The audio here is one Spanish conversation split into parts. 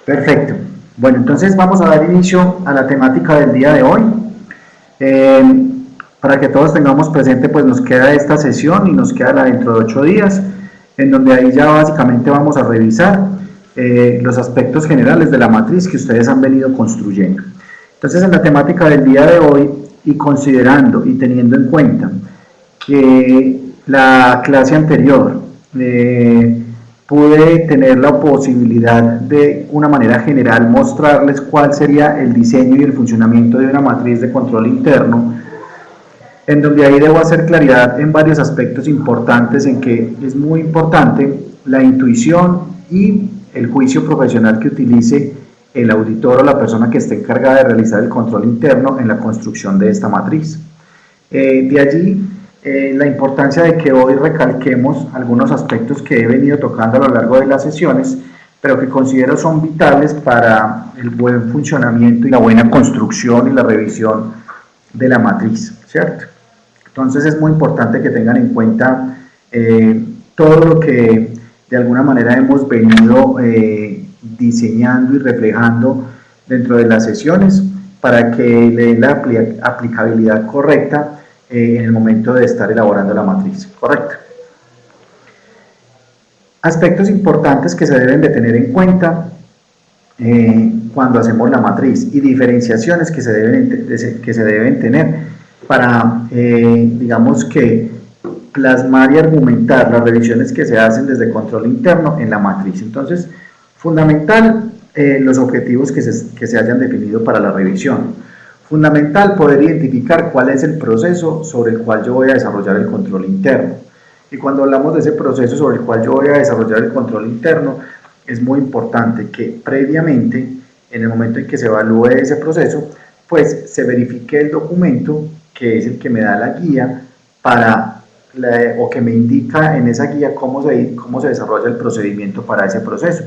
Perfecto. Bueno, entonces vamos a dar inicio a la temática del día de hoy. Eh, para que todos tengamos presente, pues nos queda esta sesión y nos queda la dentro de 8 días, en donde ahí ya básicamente vamos a revisar los aspectos generales de la matriz que ustedes han venido construyendo. Entonces, en la temática del día de hoy, y considerando y teniendo en cuenta que la clase anterior pude tener la posibilidad de una manera general mostrarles cuál sería el diseño y el funcionamiento de una matriz de control interno, en donde ahí debo hacer claridad en varios aspectos importantes en que es muy importante la intuición y el juicio profesional que utilice el auditor o la persona que esté encargada de realizar el control interno en la construcción de esta matriz. De allí la importancia de que hoy recalquemos algunos aspectos que he venido tocando a lo largo de las sesiones, pero que considero son vitales para el buen funcionamiento y la buena construcción y la revisión de la matriz, ¿cierto? Entonces es muy importante que tengan en cuenta todo lo que de alguna manera hemos venido diseñando y reflejando dentro de las sesiones para que le den la aplicabilidad correcta en el momento de estar elaborando la matriz, ¿correcto? Aspectos importantes que se deben de tener en cuenta cuando hacemos la matriz y diferenciaciones que se deben tener para, digamos que, plasmar y argumentar las revisiones que se hacen desde control interno en la matriz. Entonces, fundamental, los objetivos que se hayan definido para la revisión. Fundamental poder identificar cuál es el proceso sobre el cual yo voy a desarrollar el control interno. Y cuando hablamos de ese proceso sobre el cual yo voy a desarrollar el control interno, es muy importante que previamente, en el momento en que se evalúe ese proceso, pues se verifique el documento que es el que me da la guía o que me indica en esa guía cómo se desarrolla el procedimiento para ese proceso.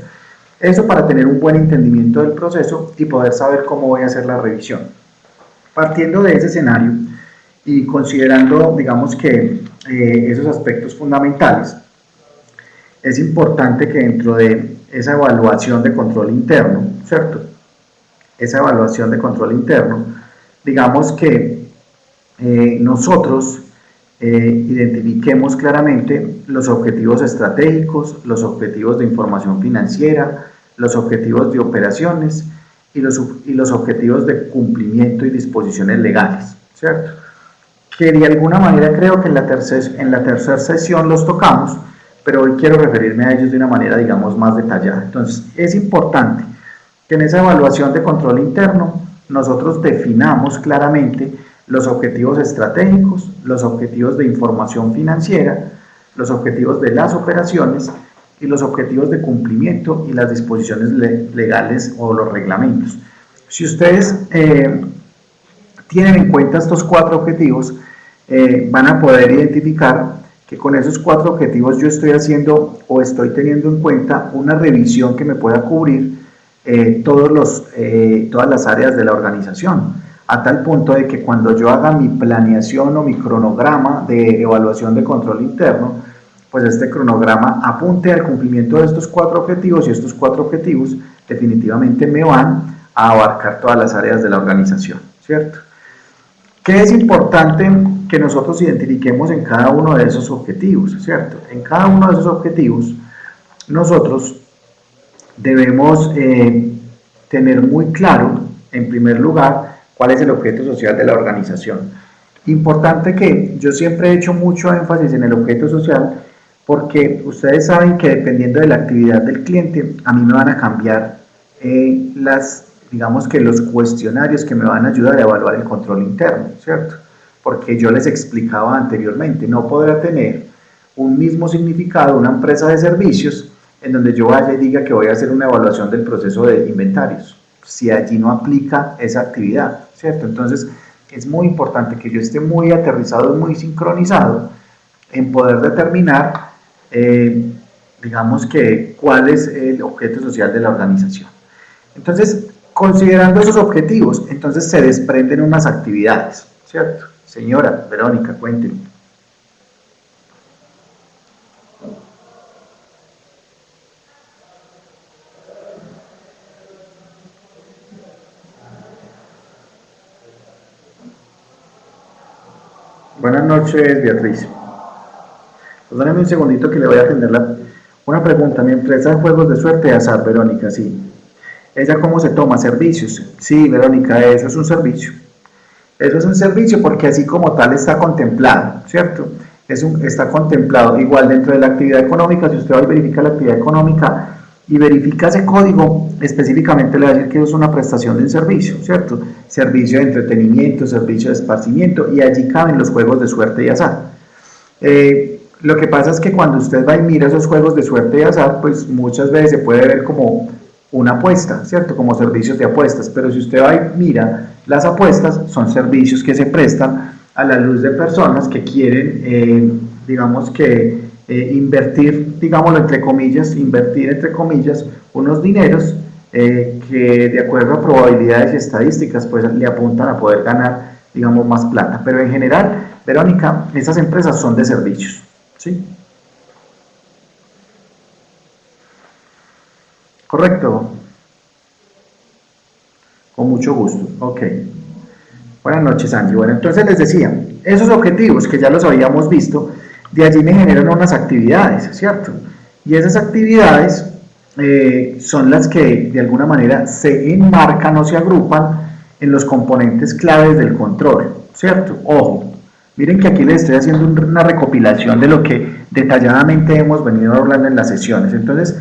Eso para tener un buen entendimiento del proceso y poder saber cómo voy a hacer la revisión. Partiendo de ese escenario y considerando, digamos que esos aspectos fundamentales, es importante que dentro de esa evaluación de control interno, ¿cierto? Esa evaluación de control interno, digamos que nosotros identifiquemos claramente los objetivos estratégicos, los objetivos de información financiera, los objetivos de operaciones y los objetivos de cumplimiento y disposiciones legales, ¿cierto? Que de alguna manera creo que en la tercera sesión los tocamos, pero hoy quiero referirme a ellos de una manera, digamos, más detallada. Entonces, es importante que en esa evaluación de control interno nosotros definamos claramente los objetivos estratégicos, los objetivos de información financiera, los objetivos de las operaciones y los objetivos de cumplimiento y las disposiciones legales o los reglamentos. Si ustedes tienen en cuenta estos 4 objetivos, van a poder identificar que con esos 4 objetivos yo estoy haciendo o estoy teniendo en cuenta una revisión que me pueda cubrir todas las áreas de la organización, a tal punto de que cuando yo haga mi planeación o mi cronograma de evaluación de control interno, pues este cronograma apunte al cumplimiento de estos 4 objetivos y estos 4 objetivos definitivamente me van a abarcar todas las áreas de la organización, ¿cierto? ¿Qué es importante que nosotros identifiquemos en cada uno de esos objetivos, ¿cierto? En cada uno de esos objetivos nosotros debemos tener muy claro, en primer lugar, cuál es el objeto social de la organización. Importante que yo siempre he hecho mucho énfasis en el objeto social porque ustedes saben que dependiendo de la actividad del cliente, a mí me van a cambiar digamos que los cuestionarios que me van a ayudar a evaluar el control interno, ¿cierto? Porque yo les explicaba anteriormente, no podrá tener un mismo significado una empresa de servicios en donde yo vaya y diga que voy a hacer una evaluación del proceso de inventarios, si allí no aplica esa actividad, ¿cierto? Entonces, es muy importante que yo esté muy aterrizado y muy sincronizado en poder determinar, digamos que, cuál es el objeto social de la organización. Entonces, considerando esos objetivos, entonces se desprenden unas actividades, ¿cierto? Señora Verónica, cuéntenme. Buenas noches, Beatriz. Perdóneme un segundito que le voy a atender una pregunta. Mi empresa de juegos de suerte de azar, Verónica, sí. ¿Ella cómo se toma? ¿Servicios? Sí, Verónica, eso es un servicio. Eso es un servicio porque así como tal está contemplado, ¿cierto? Está contemplado igual dentro de la actividad económica. Si usted va y verifica la actividad económica y verifica ese código, específicamente le va a decir que eso es una prestación de un servicio, ¿cierto? Servicio de entretenimiento, servicio de esparcimiento, y allí caben los juegos de suerte y azar. Lo que pasa es que cuando usted va y mira esos juegos de suerte y azar, pues muchas veces se puede ver como una apuesta, ¿cierto? Como servicios de apuestas, pero si usted va y mira las apuestas, son servicios que se prestan a la luz de personas que quieren, digamos que, invertir, digámoslo invertir entre comillas, unos dineros que de acuerdo a probabilidades y estadísticas, pues le apuntan a poder ganar, digamos, más plata. Pero en general, Verónica, esas empresas son de servicios, ¿sí? Correcto. Con mucho gusto. Ok. Buenas noches, Angie. Bueno, entonces les decía, esos objetivos que ya los habíamos visto, de allí me generan unas actividades, ¿cierto? Y esas actividades son las que de alguna manera se enmarcan o se agrupan en los componentes claves del control, ¿cierto? Ojo, miren que aquí les estoy haciendo una recopilación de lo que detalladamente hemos venido hablando en las sesiones. Entonces,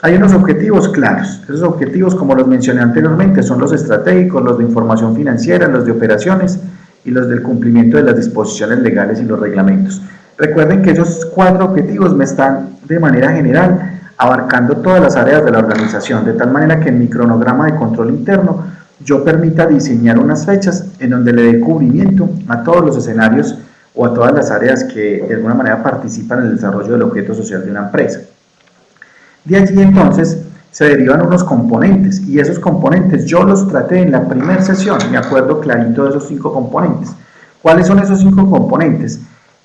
hay unos objetivos claros. Esos objetivos, como los mencioné anteriormente, son los estratégicos, los de información financiera, los de operaciones y los del cumplimiento de las disposiciones legales y los reglamentos. Recuerden que esos 4 objetivos me están de manera general abarcando todas las áreas de la organización, de tal manera que en mi cronograma de control interno yo permita diseñar unas fechas en donde le dé cubrimiento a todos los escenarios o a todas las áreas que de alguna manera participan en el desarrollo del objeto social de una empresa. De allí entonces se derivan unos componentes, y esos componentes yo los traté en la primera sesión, me acuerdo clarito de esos 5 componentes. ¿Cuáles son esos 5 componentes?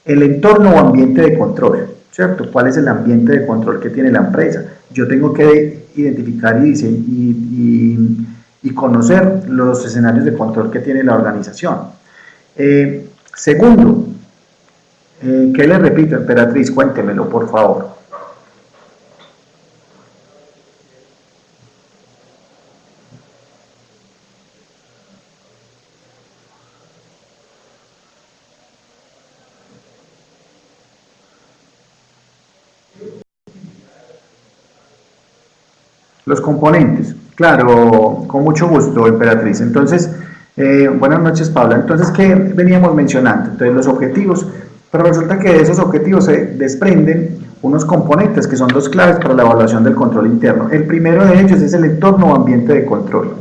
El entorno o ambiente de control, ¿cierto? ¿Cuál es el ambiente de control que tiene la empresa? Yo tengo que identificar y conocer los escenarios de control que tiene la organización. Segundo, ¿qué le repito, Emperatriz? Cuéntemelo, por favor. Los componentes, claro, con mucho gusto, Emperatriz. Entonces, buenas noches, Paula. Entonces, ¿qué veníamos mencionando? Entonces, los objetivos, pero resulta que de esos objetivos se desprenden unos componentes que son los claves para la evaluación del control interno. El primero de ellos es el entorno o ambiente de control.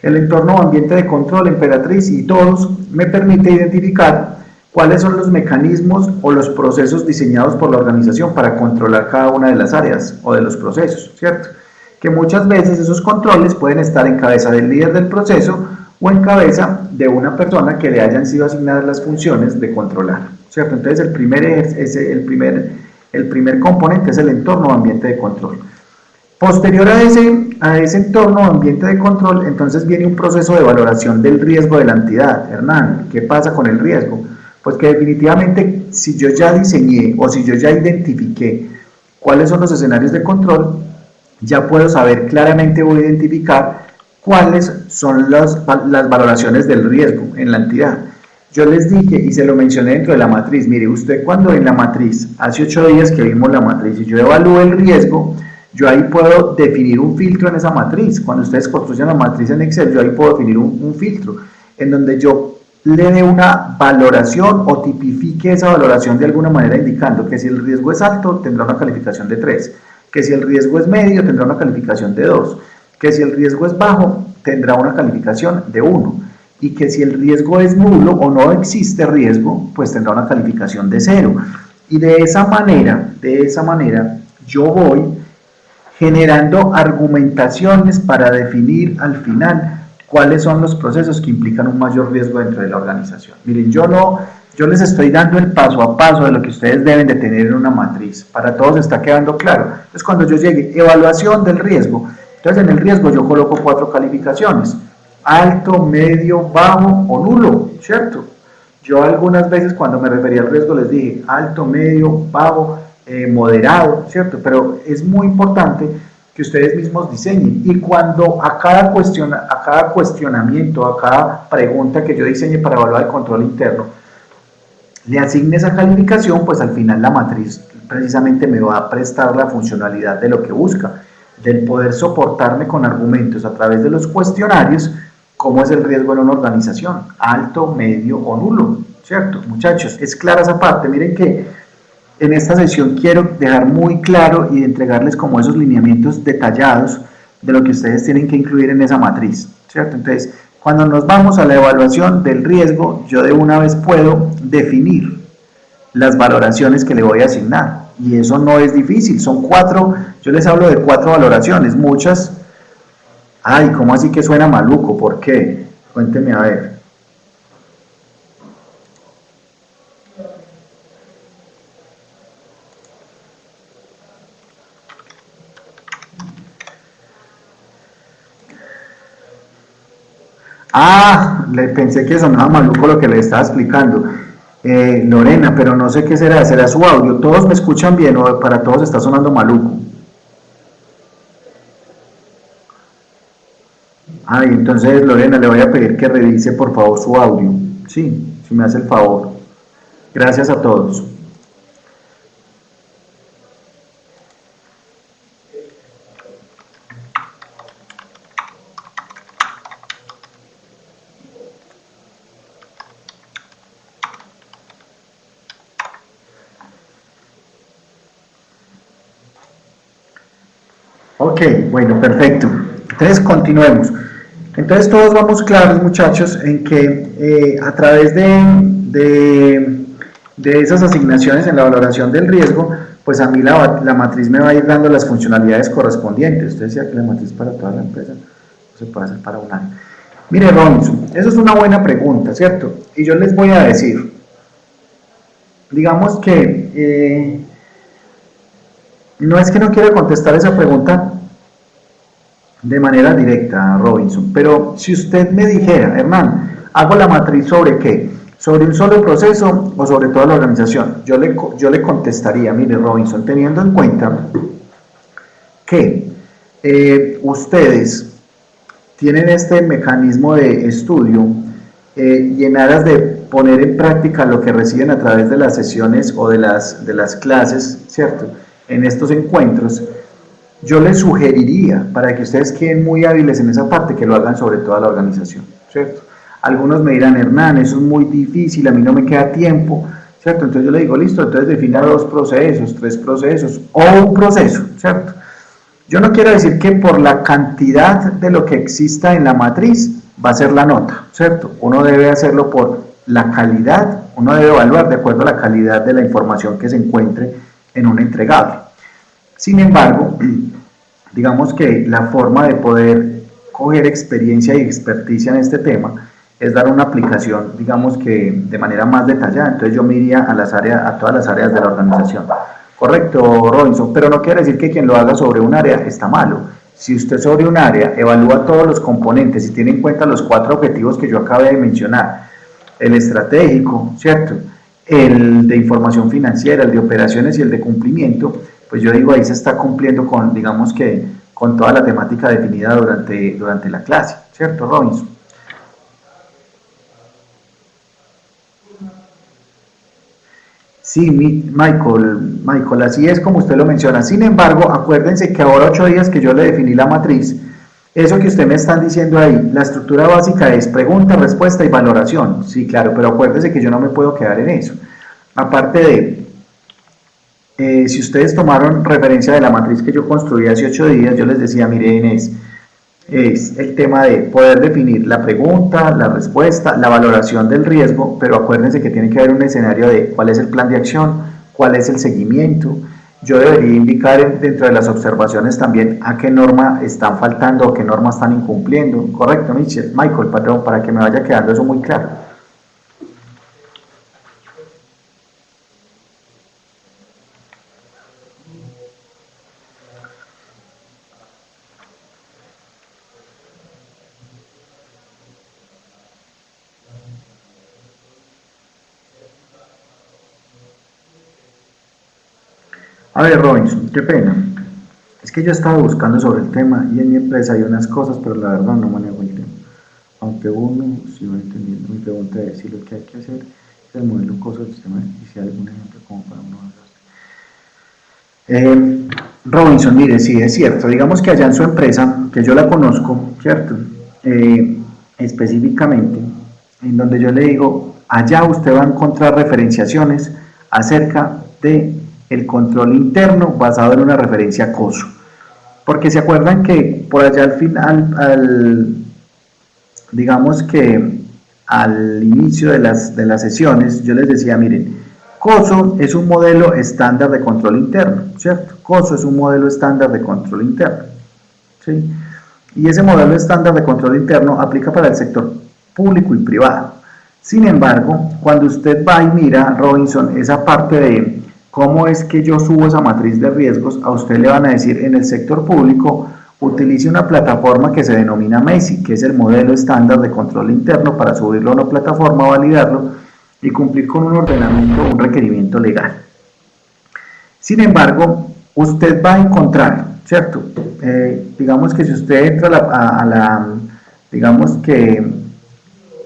El entorno o ambiente de control, Emperatriz, y todos me permite identificar cuáles son los mecanismos o los procesos diseñados por la organización para controlar cada una de las áreas o de los procesos, ¿cierto? Que muchas veces esos controles pueden estar en cabeza del líder del proceso o en cabeza de una persona que le hayan sido asignadas las funciones de controlar, ¿cierto? Entonces el primer componente es el entorno o ambiente de control. Posterior a ese entorno o ambiente de control, entonces viene un proceso de valoración del riesgo de la entidad. Hernán, ¿qué pasa con el riesgo? Pues que definitivamente si yo ya diseñé o si yo ya identifiqué cuáles son los escenarios de control, ya puedo saber claramente o identificar cuáles son las valoraciones del riesgo en la entidad. Yo les dije y se lo mencioné dentro de la matriz, mire, usted cuando en la matriz, hace 8 días que vimos la matriz y yo evalúo el riesgo, yo ahí puedo definir un filtro en esa matriz. Cuando ustedes construyen la matriz en Excel, yo ahí puedo definir un filtro en donde yo le dé una valoración o tipifique esa valoración de alguna manera indicando que si el riesgo es alto tendrá una calificación de 3, que si el riesgo es medio tendrá una calificación de 2, que si el riesgo es bajo tendrá una calificación de 1 y que si el riesgo es nulo o no existe riesgo pues tendrá una calificación de 0. Y de esa manera yo voy generando argumentaciones para definir al final cuáles son los procesos que implican un mayor riesgo dentro de la organización. Miren, yo les estoy dando el paso a paso de lo que ustedes deben de tener en una matriz. Para todos está quedando claro. Entonces, cuando yo llegue, evaluación del riesgo. Entonces, en el riesgo yo coloco 4 calificaciones. Alto, medio, bajo o nulo, ¿cierto? Yo algunas veces cuando me refería al riesgo les dije alto, medio, bajo, moderado, ¿cierto? Pero es muy importante que ustedes mismos diseñen y cuando a cada cuestionamiento, a cada pregunta que yo diseñe para evaluar el control interno, le asigne esa calificación, pues al final la matriz precisamente me va a prestar la funcionalidad de lo que busca, del poder soportarme con argumentos a través de los cuestionarios cómo es el riesgo en una organización, alto, medio o nulo, ¿cierto? Muchachos, es clara esa parte, miren que en esta sesión quiero dejar muy claro y entregarles como esos lineamientos detallados de lo que ustedes tienen que incluir en esa matriz, ¿cierto? Entonces, cuando nos vamos a la evaluación del riesgo, yo de una vez puedo definir las valoraciones que le voy a asignar. Y eso no es difícil, son 4, yo les hablo de 4 valoraciones, muchas. Ay, ¿cómo así que suena maluco? ¿Por qué? Cuénteme a ver. Ah, le pensé que sonaba maluco lo que le estaba explicando. Lorena, pero no sé qué será, será su audio. ¿Todos me escuchan bien o para todos está sonando maluco? Ay, entonces Lorena, le voy a pedir que revise por favor su audio. Sí, si me hace el favor. Gracias a todos. Ok, bueno, perfecto. Entonces continuemos. Entonces todos vamos claros, muchachos, en que a través de esas asignaciones en la valoración del riesgo, pues a mí la matriz me va a ir dando las funcionalidades correspondientes. Usted decía que la matriz para toda la empresa no se puede hacer para un área. Mire, Robinson, eso es una buena pregunta, ¿cierto? Y yo les voy a decir, digamos que no es que no quiera contestar esa pregunta de manera directa, Robinson. Pero si usted me dijera, Hernán, hago la matriz sobre qué, sobre un solo proceso o sobre toda la organización, yo le contestaría, mire, Robinson, teniendo en cuenta que ustedes tienen este mecanismo de estudio y en aras de poner en práctica lo que reciben a través de las sesiones o de las clases, ¿cierto? En estos encuentros, yo les sugeriría, para que ustedes queden muy hábiles en esa parte, que lo hagan sobre toda la organización, ¿cierto? Algunos me dirán, Hernán, eso es muy difícil, a mí no me queda tiempo, ¿cierto? Entonces yo le digo, listo, entonces defina 2 procesos, 3 procesos o un proceso, ¿cierto? Yo no quiero decir que por la cantidad de lo que exista en la matriz va a ser la nota, ¿cierto? Uno debe hacerlo por la calidad, uno debe evaluar de acuerdo a la calidad de la información que se encuentre en un entregable. Sin embargo, digamos que la forma de poder coger experiencia y experticia en este tema es dar una aplicación, digamos que de manera más detallada. Entonces yo me iría a todas las áreas de la organización. Correcto, Robinson, pero no quiere decir que quien lo haga sobre un área está malo. Si usted sobre un área evalúa todos los componentes y tiene en cuenta los 4 objetivos que yo acabé de mencionar, el estratégico, ¿cierto? El de información financiera, el de operaciones y el de cumplimiento, pues yo digo ahí se está cumpliendo con, digamos que, con toda la temática definida durante la clase, ¿cierto, Robinson? Sí, Michael, así es como usted lo menciona. Sin embargo, acuérdense que ahora 8 días que yo le definí la matriz, eso que usted me está diciendo ahí, la estructura básica es pregunta, respuesta y valoración. Sí, claro, pero acuérdense que yo no me puedo quedar en eso. Aparte de, si ustedes tomaron referencia de la matriz que yo construí hace 8 días, yo les decía, mire Inés, es el tema de poder definir la pregunta, la respuesta, la valoración del riesgo, pero acuérdense que tiene que haber un escenario de cuál es el plan de acción, cuál es el seguimiento. Yo debería indicar dentro de las observaciones también a qué norma están faltando o qué norma están incumpliendo. Correcto, Michael, perdón, para que me vaya quedando eso muy claro. A ver, Robinson, qué pena. Es que yo estaba buscando sobre el tema y en mi empresa hay unas cosas, pero la verdad no manejo el tema. Aunque uno, si va entendiendo, mi pregunta es si lo que hay que hacer es el modelo costo del sistema y si hay algún ejemplo como para uno Robinson, mire, sí, es cierto. Digamos que allá en su empresa, que yo la conozco, ¿cierto? Específicamente, en donde yo le digo, allá usted va a encontrar referenciaciones acerca de el control interno basado en una referencia COSO. Porque se acuerdan que por allá al final, digamos que al inicio de las sesiones, yo les decía, miren, COSO es un modelo estándar de control interno, ¿cierto? COSO es un modelo estándar de control interno, ¿sí? Y ese modelo estándar de control interno aplica para el sector público y privado. Sin embargo, cuando usted va y mira, Robinson, esa parte de cómo es que yo subo esa matriz de riesgos, a usted le van a decir en el sector público, utilice una plataforma que se denomina MESI, que es el modelo estándar de control interno para subirlo a una plataforma, validarlo y cumplir con un ordenamiento o un requerimiento legal. Sin embargo, usted va a encontrar, ¿cierto? Digamos que si usted entra digamos que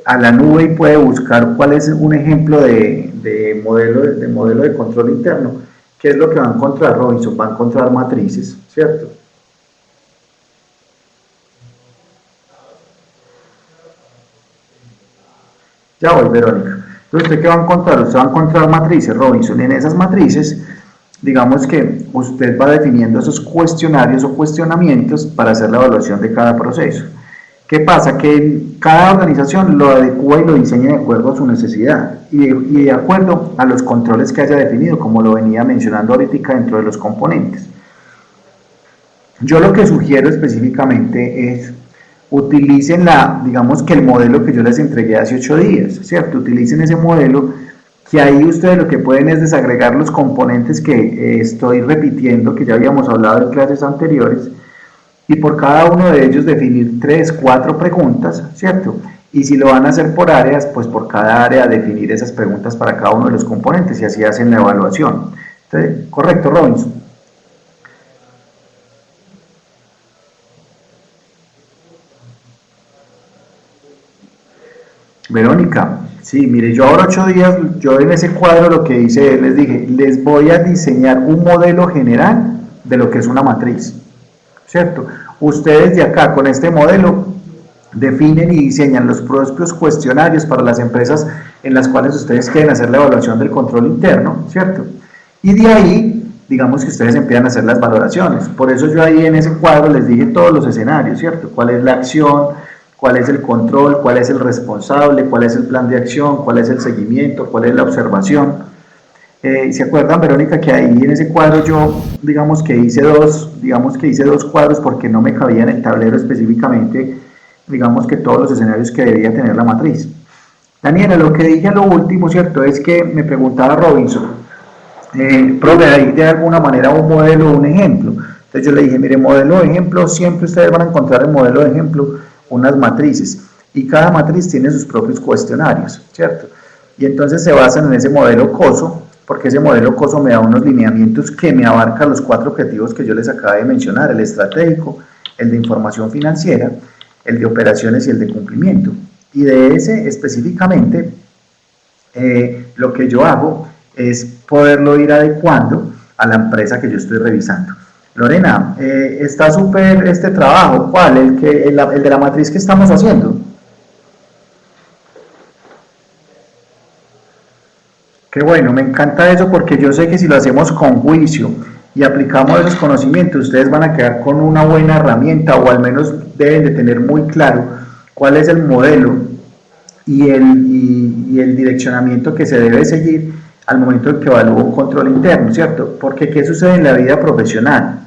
a la nube y puede buscar cuál es un ejemplo de modelo de control interno, ¿qué es lo que va a encontrar Robinson? Va a encontrar matrices, ¿cierto? Ya voy, Verónica. Entonces, ¿usted qué va a encontrar? Usted va a encontrar matrices, Robinson. En esas matrices, digamos que usted va definiendo esos cuestionarios o cuestionamientos para hacer la evaluación de cada proceso. ¿Qué pasa? Que cada organización lo adecua y lo diseña de acuerdo a su necesidad y de acuerdo a los controles que haya definido, como lo venía mencionando ahorita dentro de los componentes. Yo lo que sugiero específicamente es utilicen digamos que el modelo que yo les entregué hace 8 días, ¿cierto? Utilicen ese modelo que ahí ustedes lo que pueden es desagregar los componentes que estoy repitiendo, que ya habíamos hablado en clases anteriores, y por cada uno de ellos definir 3, 4 preguntas, ¿cierto? Y si lo van a hacer por áreas, pues por cada área definir esas preguntas para cada uno de los componentes y así hacen la evaluación. Entonces, correcto, Robinson. Verónica, sí, mire, yo ahora 8 días, yo en ese cuadro lo que hice, les dije, les voy a diseñar un modelo general de lo que es una matriz, ¿cierto? Ustedes de acá con este modelo definen y diseñan los propios cuestionarios para las empresas en las cuales ustedes quieren hacer la evaluación del control interno, ¿cierto? Y de ahí, digamos que ustedes empiezan a hacer las valoraciones. Por eso yo ahí en ese cuadro les dije todos los escenarios, ¿cierto? ¿Cuál es la acción? ¿Cuál es el control? ¿Cuál es el responsable? ¿Cuál es el plan de acción? ¿Cuál es el seguimiento? ¿Cuál es la observación? ¿Se acuerdan, Verónica, que ahí en ese cuadro yo, digamos que hice dos cuadros porque no me cabía en el tablero específicamente, digamos que todos los escenarios que debía tener la matriz? Daniela, lo que dije a lo último, ¿cierto? Es que me preguntaba Robinson, profe, ahí de alguna manera un modelo o un ejemplo. Entonces yo le dije, mire, modelo de ejemplo, siempre ustedes van a encontrar en modelo de ejemplo unas matrices y cada matriz tiene sus propios cuestionarios, ¿cierto? Y entonces se basan en ese modelo COSO, porque ese modelo COSO me da unos lineamientos que me abarcan los 4 objetivos que yo les acabo de mencionar, el estratégico, el de información financiera, el de operaciones y el de cumplimiento. Y de ese específicamente, lo que yo hago es poderlo ir adecuando a la empresa que yo estoy revisando. Lorena, está súper este trabajo. ¿Cuál? El de la matriz que estamos haciendo. Qué bueno, me encanta eso porque yo sé que si lo hacemos con juicio y aplicamos esos conocimientos, ustedes van a quedar con una buena herramienta o al menos deben de tener muy claro cuál es el modelo y el direccionamiento que se debe seguir al momento en que evalúo un control interno, ¿cierto? Porque ¿qué sucede en la vida profesional?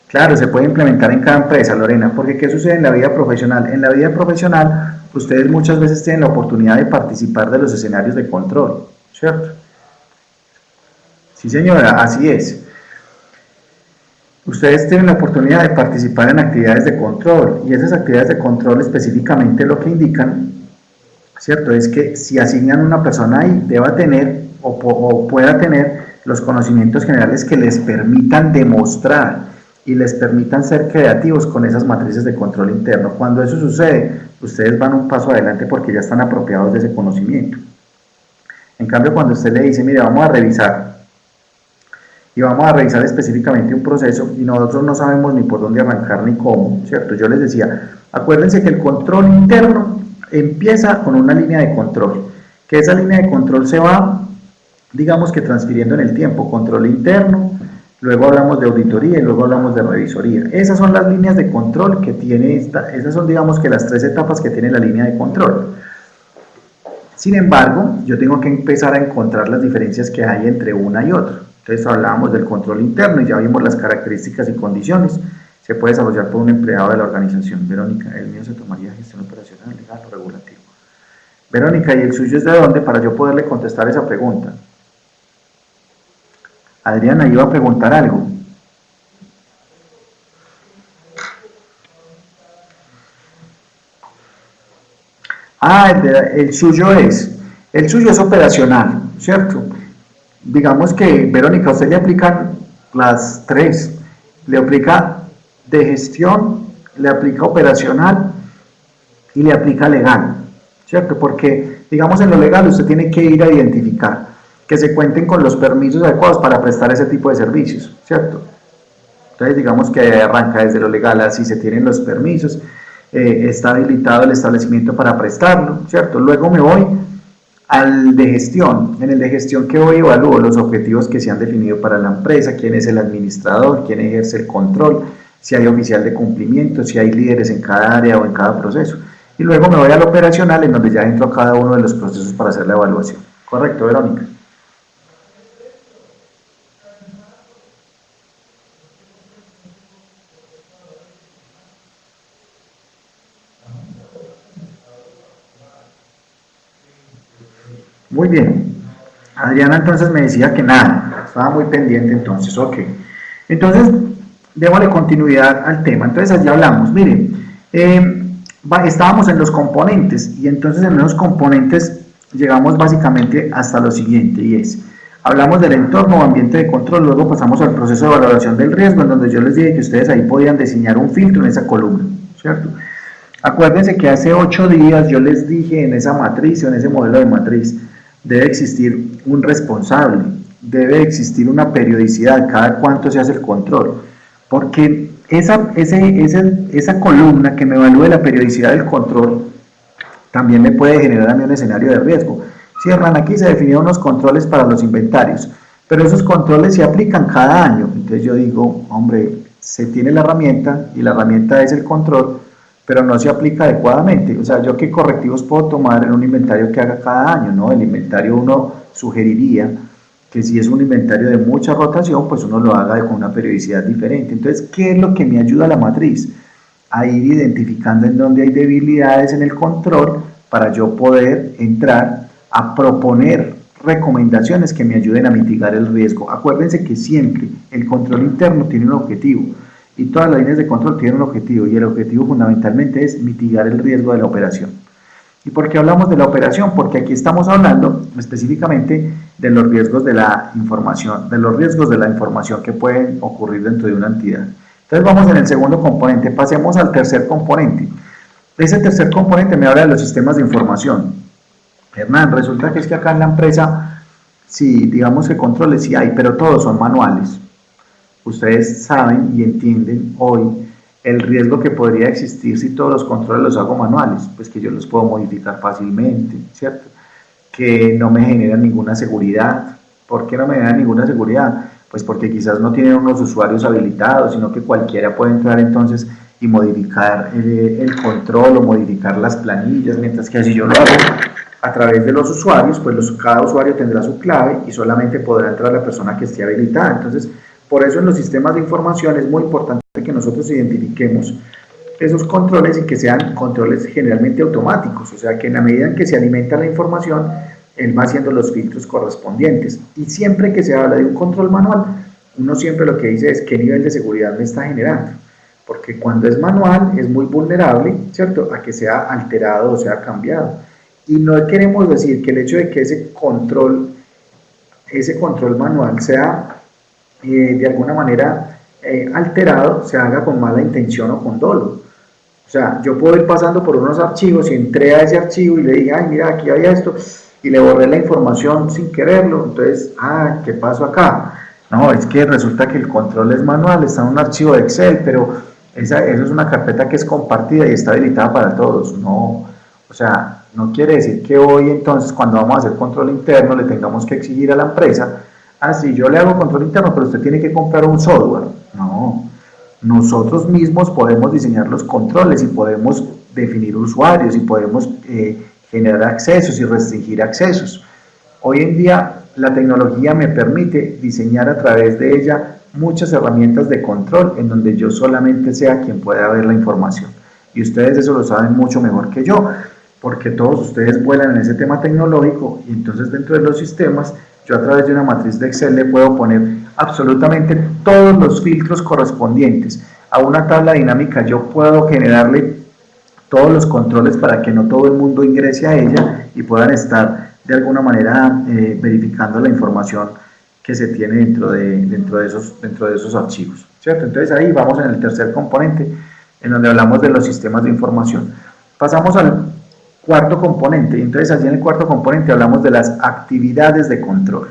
Claro, se puede implementar en cada empresa, Lorena, porque ¿qué sucede en la vida profesional? En la vida profesional, ustedes muchas veces tienen la oportunidad de participar de los escenarios de control, ¿cierto? Sí, señora, así es. Ustedes tienen la oportunidad de participar en actividades de control y esas actividades de control específicamente lo que indican, ¿cierto? Es que si asignan una persona ahí, deba tener o pueda tener los conocimientos generales que les permitan demostrar y les permitan ser creativos con esas matrices de control interno. Cuando eso sucede, ustedes van un paso adelante porque ya están apropiados de ese conocimiento. En cambio, cuando usted le dice, mire, vamos a revisar, y vamos a revisar específicamente un proceso, y nosotros no sabemos ni por dónde arrancar ni cómo, ¿cierto? Yo les decía, acuérdense que el control interno empieza con una línea de control, que esa línea de control se va, digamos que transfiriendo en el tiempo, control interno, luego hablamos de auditoría y luego hablamos de revisoría. Esas son las líneas de control que tiene esas son, digamos que las 3 etapas que tiene la línea de control. Sin embargo, yo tengo que empezar a encontrar las diferencias que hay entre una y otra. Entonces hablábamos del control interno y ya vimos las características y condiciones. Se puede desarrollar por un empleado de la organización. Verónica, el mío se tomaría gestión operacional, legal o regulativo. Verónica, ¿y el suyo es de dónde para yo poderle contestar esa pregunta? Adriana iba a preguntar algo. El suyo es operacional, ¿cierto? Digamos que, Verónica, a usted le aplican las 3, le aplica de gestión, le aplica operacional y le aplica legal, ¿cierto? Porque, digamos, en lo legal usted tiene que ir a identificar que se cuenten con los permisos adecuados para prestar ese tipo de servicios, ¿cierto? Entonces, digamos que arranca desde lo legal, así se tienen los permisos, está habilitado el establecimiento para prestarlo, ¿cierto? Luego me voy al de gestión. En el de gestión que voy evalúo los objetivos que se han definido para la empresa, quién es el administrador, quién ejerce el control, si hay oficial de cumplimiento, si hay líderes en cada área o en cada proceso. Y luego me voy al operacional, en donde ya entro a cada uno de los procesos para hacer la evaluación. ¿Correcto, Verónica? Muy bien. Adriana entonces me decía que nada, estaba muy pendiente entonces, ok. Entonces, démosle continuidad al tema. Entonces, allí hablamos, miren, estábamos en los componentes y entonces en los componentes llegamos básicamente hasta lo siguiente y es, hablamos del entorno o ambiente de control, luego pasamos al proceso de valoración del riesgo, en donde yo les dije que ustedes ahí podían diseñar un filtro en esa columna, ¿cierto? Acuérdense que hace 8 días yo les dije en esa matriz o en ese modelo de matriz, debe existir un responsable, debe existir una periodicidad, cada cuánto se hace el control, porque esa columna que me evalúe la periodicidad del control también me puede generar a mí un escenario de riesgo. Si Hernán, aquí se definieron unos controles para los inventarios, pero esos controles se aplican cada año, entonces yo digo, hombre, se tiene la herramienta y la herramienta es el control, pero no se aplica adecuadamente. O sea, ¿yo qué correctivos puedo tomar en un inventario que haga cada año? ¿No? El inventario uno sugeriría que si es un inventario de mucha rotación, pues uno lo haga con una periodicidad diferente. Entonces, ¿qué es lo que me ayuda a la matriz? A ir identificando en dónde hay debilidades en el control para yo poder entrar a proponer recomendaciones que me ayuden a mitigar el riesgo. Acuérdense que siempre el control interno tiene un objetivo, y todas las líneas de control tienen un objetivo, y el objetivo fundamentalmente es mitigar el riesgo de la operación. ¿Y por qué hablamos de la operación? Porque aquí estamos hablando específicamente de los riesgos de la información, que pueden ocurrir dentro de una entidad. Entonces vamos en el segundo componente, pasemos al tercer componente. Ese tercer componente me habla de los sistemas de información. Hernán, resulta que es que acá en la empresa, sí, digamos que controles sí hay, pero todos son manuales. Ustedes saben y entienden hoy el riesgo que podría existir si todos los controles los hago manuales, pues que yo los puedo modificar fácilmente, ¿cierto? Que no me generan ninguna seguridad. ¿Por qué no me generan ninguna seguridad? Pues porque quizás no tienen unos usuarios habilitados, sino que cualquiera puede entrar entonces y modificar el control o modificar las planillas, mientras que así yo lo hago a través de los usuarios, pues cada usuario tendrá su clave y solamente podrá entrar la persona que esté habilitada. Entonces, por eso en los sistemas de información es muy importante que nosotros identifiquemos esos controles y que sean controles generalmente automáticos, o sea que en la medida en que se alimenta la información, él va haciendo los filtros correspondientes. Y siempre que se habla de un control manual, uno siempre lo que dice es qué nivel de seguridad me está generando, porque cuando es manual es muy vulnerable, ¿cierto?, a que sea alterado o sea cambiado. Y no queremos decir que el hecho de que ese control ese control manual sea de alguna manera alterado, se haga con mala intención o con dolo. O sea, yo puedo ir pasando por unos archivos y entré a ese archivo y le dije, ay, mira, aquí había esto, y le borré la información sin quererlo. Entonces, ¿qué pasó acá? No, es que resulta que el control es manual, está en un archivo de Excel, pero eso es una carpeta que es compartida y está habilitada para todos. No, o sea, no quiere decir que hoy entonces cuando vamos a hacer control interno le tengamos que exigir a la empresa, sí, yo le hago control interno, pero usted tiene que comprar un software. No, nosotros mismos podemos diseñar los controles y podemos definir usuarios y podemos generar accesos y restringir accesos. Hoy en día la tecnología me permite diseñar a través de ella muchas herramientas de control en donde yo solamente sea quien pueda ver la información. Y ustedes eso lo saben mucho mejor que yo, porque todos ustedes vuelan en ese tema tecnológico y entonces dentro de los sistemas yo a través de una matriz de Excel le puedo poner absolutamente todos los filtros correspondientes. A una tabla dinámica yo puedo generarle todos los controles para que no todo el mundo ingrese a ella y puedan estar de alguna manera verificando la información que se tiene dentro de esos archivos, ¿cierto? Entonces ahí vamos en el tercer componente, en donde hablamos de los sistemas de información. Pasamos al cuarto componente, entonces allí en el cuarto componente hablamos de las actividades de control.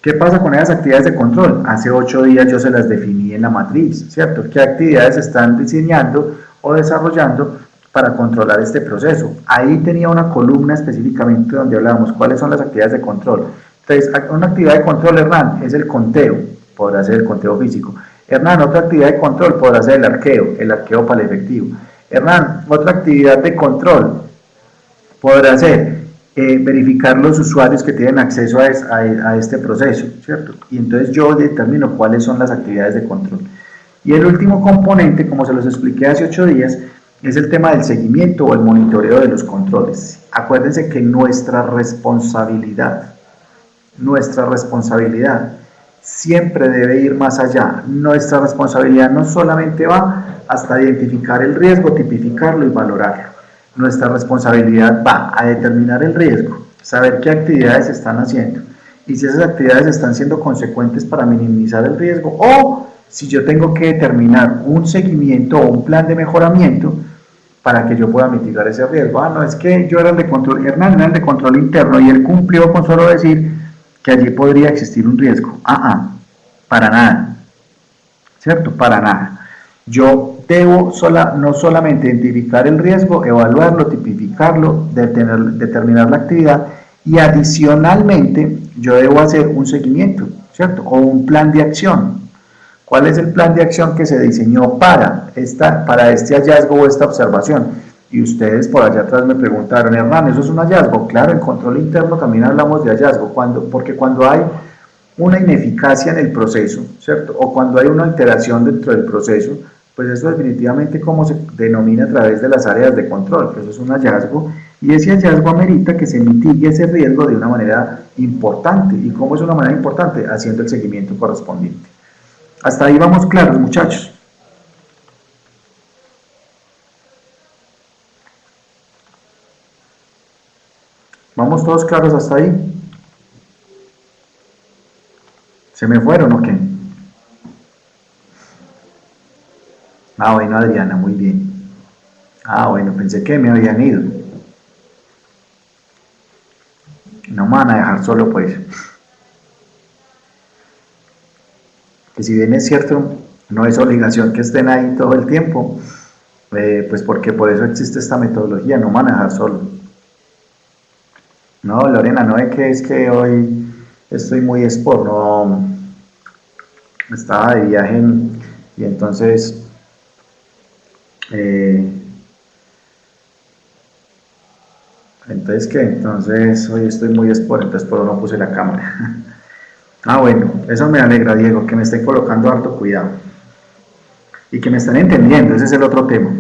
¿Qué pasa con esas actividades de control? Hace 8 días yo se las definí en la matriz, ¿cierto? ¿Qué actividades están diseñando o desarrollando para controlar este proceso? Ahí tenía una columna específicamente donde hablábamos cuáles son las actividades de control. Entonces, una actividad de control, Hernán, es el conteo, podrá ser el conteo físico. Hernán, otra actividad de control podrá ser el arqueo para el efectivo. Hernán, otra actividad de control podrá ser verificar los usuarios que tienen acceso a este proceso, ¿cierto? Y entonces yo determino cuáles son las actividades de control. Y el último componente, como se los expliqué hace 8 días, es el tema del seguimiento o el monitoreo de los controles. Acuérdense que nuestra responsabilidad siempre debe ir más allá. Nuestra responsabilidad no solamente va hasta identificar el riesgo, tipificarlo y valorarlo. Nuestra responsabilidad va a determinar el riesgo, saber qué actividades se están haciendo y si esas actividades están siendo consecuentes para minimizar el riesgo o si yo tengo que determinar un seguimiento o un plan de mejoramiento para que yo pueda mitigar ese riesgo. No, es que yo era el de control, Hernán era el de control interno y él cumplió con solo decir que allí podría existir un riesgo. Para nada, ¿cierto? Para nada. Yo debo no solamente identificar el riesgo, evaluarlo, tipificarlo, determinar la actividad y adicionalmente yo debo hacer un seguimiento, ¿cierto? O un plan de acción. ¿Cuál es el plan de acción que se diseñó para este hallazgo o esta observación? Y ustedes por allá atrás me preguntaron, Hernán, ¿eso es un hallazgo? Claro, en control interno también hablamos de hallazgo, porque cuando hay una ineficacia en el proceso, ¿cierto? O cuando hay una alteración dentro del proceso, pues eso definitivamente como se denomina a través de las áreas de control, que eso es un hallazgo, y ese hallazgo amerita que se mitigue ese riesgo de una manera importante. ¿Y cómo es una manera importante? Haciendo el seguimiento correspondiente. Hasta ahí vamos claros, muchachos. ¿Vamos todos claros hasta ahí? ¿Se me fueron o qué? Bueno, Adriana, muy bien. Bueno, pensé que me habían ido. No me van a dejar solo, pues. Que si bien es cierto, no es obligación que estén ahí todo el tiempo, pues porque por eso existe esta metodología, no me van a dejar solo. No, Lorena, no es que hoy estoy muy sport, no, estaba de viaje y entonces entonces hoy estoy muy sport, entonces por eso no puse la cámara. Bueno, eso me alegra, Diego, que me estén colocando harto cuidado y que me estén entendiendo, ese es el otro tema.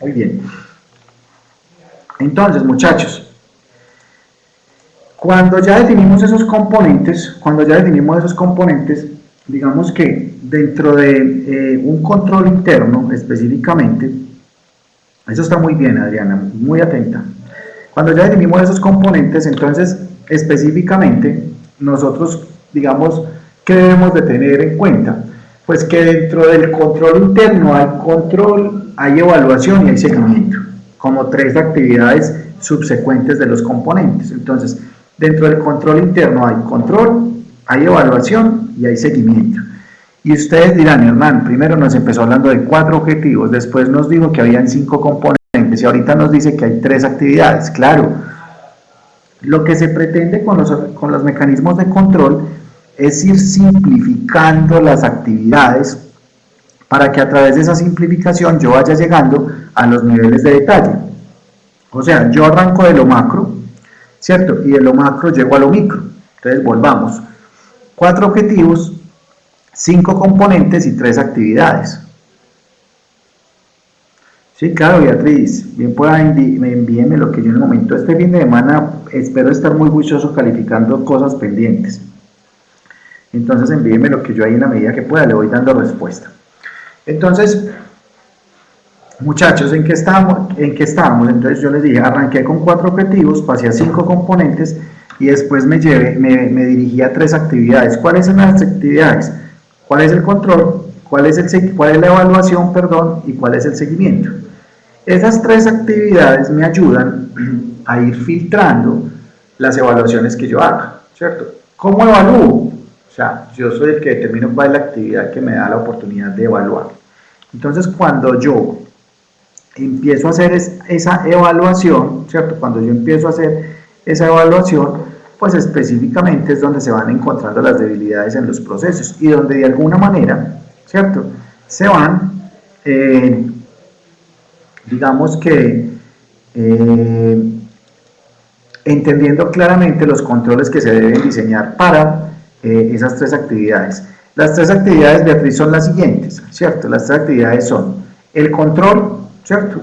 Muy bien. Entonces, muchachos, cuando ya definimos esos componentes, digamos que dentro de un control interno específicamente, eso está muy bien, Adriana, muy atenta. Cuando ya definimos esos componentes, entonces específicamente nosotros, digamos, ¿qué debemos de tener en cuenta? Pues que dentro del control interno hay control, hay evaluación y hay seguimiento, como tres actividades subsecuentes de los componentes. Entonces, dentro del control interno hay control, hay evaluación y hay seguimiento. Y ustedes dirán, Hernán, primero nos empezó hablando de 4 objetivos, después nos dijo que habían 5 componentes y ahorita nos dice que hay 3 actividades. Claro, lo que se pretende con los mecanismos de control es ir simplificando las actividades para que a través de esa simplificación yo vaya llegando a los niveles de detalle. O sea, yo arranco de lo macro, ¿cierto? Y de lo macro llego a lo micro. Entonces volvamos. 4 objetivos, 5 componentes y 3 actividades. Sí, claro, Beatriz, bien pueda envíenme lo que yo en el momento, este fin de semana, espero estar muy juicioso calificando cosas pendientes. Entonces envíenme lo que yo ahí en la medida que pueda, le voy dando respuesta. Entonces, muchachos, ¿en qué estamos? Entonces yo les dije, arranqué con 4 objetivos, pasé a 5 componentes y después me dirigí a 3 actividades. ¿Cuáles son las actividades? ¿Cuál es el control? ¿Cuál es la evaluación, perdón? ¿Y cuál es el seguimiento? Esas 3 actividades me ayudan a ir filtrando las evaluaciones que yo haga, ¿cierto? ¿Cómo evalúo? O sea, yo soy el que determino cuál es la actividad que me da la oportunidad de evaluar. Entonces, cuando yo empiezo a hacer esa evaluación, ¿cierto? Cuando yo empiezo a hacer esa evaluación, pues específicamente es donde se van encontrando las debilidades en los procesos y donde de alguna manera, ¿cierto? Se van, digamos que, entendiendo claramente los controles que se deben diseñar para esas 3 actividades. Las 3 actividades, Beatriz, son las siguientes, ¿cierto? Las 3 actividades son el control, ¿cierto?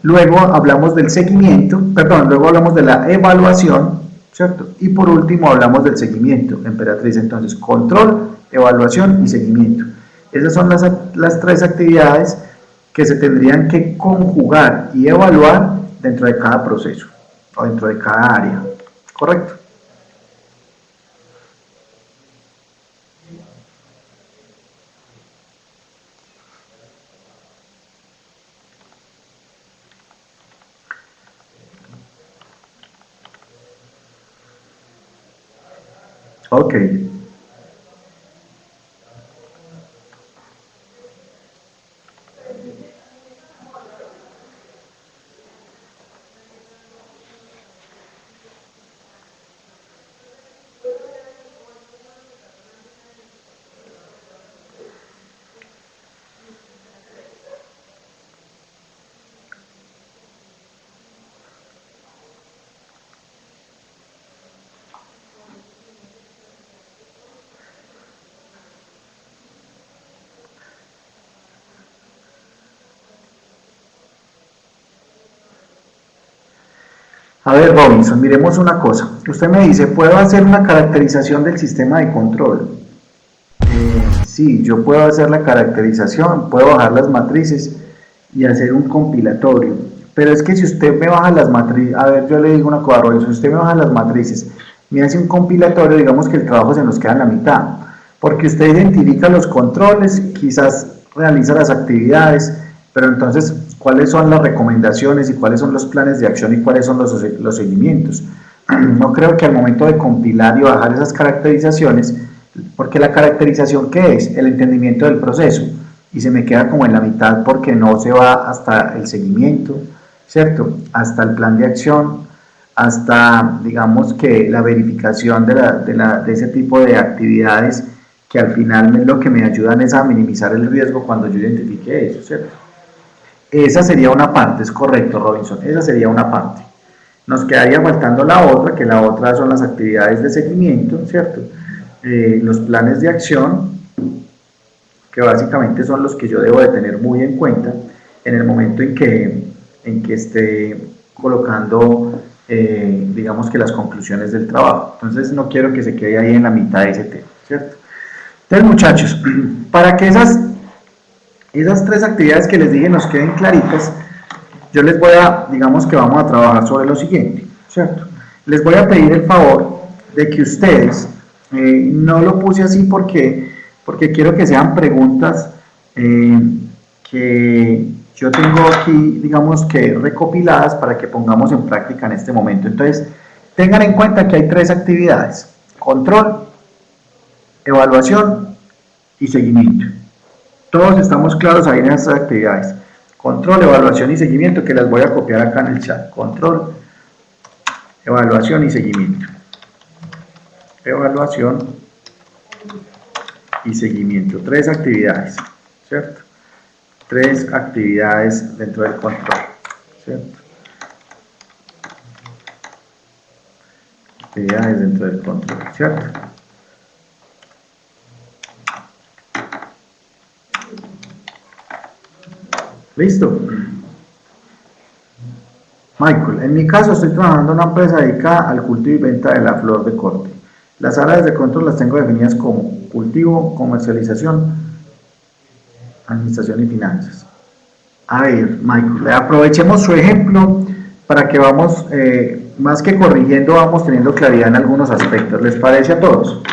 Luego hablamos del seguimiento, perdón, luego hablamos de la evaluación, ¿cierto? Y por último hablamos del seguimiento, Emperatriz. Entonces, control, evaluación y seguimiento. Esas son las 3 actividades que se tendrían que conjugar y evaluar dentro de cada proceso o dentro de cada área, ¿correcto? Ok. A ver, Robinson, miremos una cosa. Usted me dice, ¿puedo hacer una caracterización del sistema de control? Sí, yo puedo hacer la caracterización, puedo bajar las matrices y hacer un compilatorio. Pero es que si usted me baja las matrices, a ver, yo le digo una cosa, Robinson, si usted me baja las matrices, me hace un compilatorio, digamos que el trabajo se nos queda en la mitad. Porque usted identifica los controles, quizás realiza las actividades, pero entonces, ¿cuáles son las recomendaciones y cuáles son los planes de acción y cuáles son los seguimientos? No creo que al momento de compilar y bajar esas caracterizaciones, porque la caracterización, ¿qué es? El entendimiento del proceso, y se me queda como en la mitad porque no se va hasta el seguimiento, ¿cierto? Hasta el plan de acción, hasta, digamos que la verificación de ese tipo de actividades que al final lo que me ayudan es a minimizar el riesgo cuando yo identifique eso, ¿cierto? Esa sería una parte, es correcto, Robinson, esa sería una parte. Nos quedaría faltando la otra, que la otra son las actividades de seguimiento, ¿cierto? Los planes de acción, que básicamente son los que yo debo de tener muy en cuenta en el momento en que esté colocando, digamos que las conclusiones del trabajo. Entonces no quiero que se quede ahí en la mitad de ese tema, ¿cierto? Entonces, muchachos, para que esas 3 actividades que les dije nos queden claritas, yo les voy a, digamos que vamos a trabajar sobre lo siguiente, ¿cierto? Les voy a pedir el favor de que ustedes, no lo puse así porque quiero que sean preguntas que yo tengo aquí, digamos que recopiladas para que pongamos en práctica en este momento. Entonces, tengan en cuenta que hay 3 actividades: control, evaluación y seguimiento. Todos estamos claros ahí en estas actividades: control, evaluación y seguimiento, que las voy a copiar acá en el chat. Control, evaluación y seguimiento. Evaluación y seguimiento. 3 actividades, ¿cierto? 3 actividades dentro del control, ¿cierto? Actividades dentro del control, ¿cierto? ¿Listo? Michael, en mi caso estoy trabajando en una empresa dedicada al cultivo y venta de la flor de corte. Las áreas de control las tengo definidas como cultivo, comercialización, administración y finanzas. A ver, Michael, aprovechemos su ejemplo para que vamos, más que corrigiendo, vamos teniendo claridad en algunos aspectos. ¿Les parece a todos?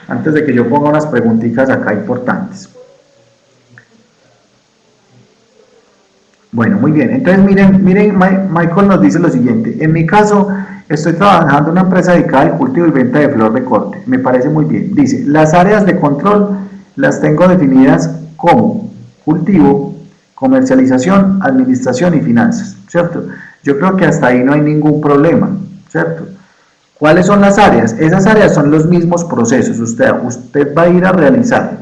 Antes de que yo ponga unas preguntitas acá importantes. Bueno, muy bien. Entonces, miren, Michael nos dice lo siguiente: en mi caso, estoy trabajando en una empresa dedicada al cultivo y venta de flor de corte. Me parece muy bien. Dice, las áreas de control las tengo definidas como cultivo, comercialización, administración y finanzas, ¿cierto? Yo creo que hasta ahí no hay ningún problema, ¿cierto? ¿Cuáles son las áreas? Esas áreas son los mismos procesos. Usted va a ir a realizar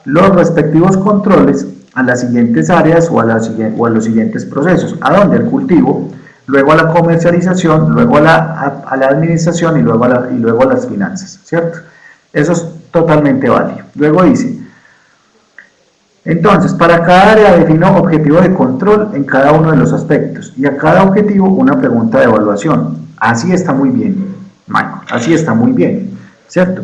los respectivos controles a las siguientes áreas o a los siguientes procesos. ¿A dónde? Al cultivo, luego a la comercialización, luego a la administración y luego a las finanzas, ¿cierto? Eso es totalmente válido. Luego dice, entonces, para cada área defino objetivo de control en cada uno de los aspectos y a cada objetivo una pregunta de evaluación. Así está muy bien, Michael, así está muy bien, ¿cierto?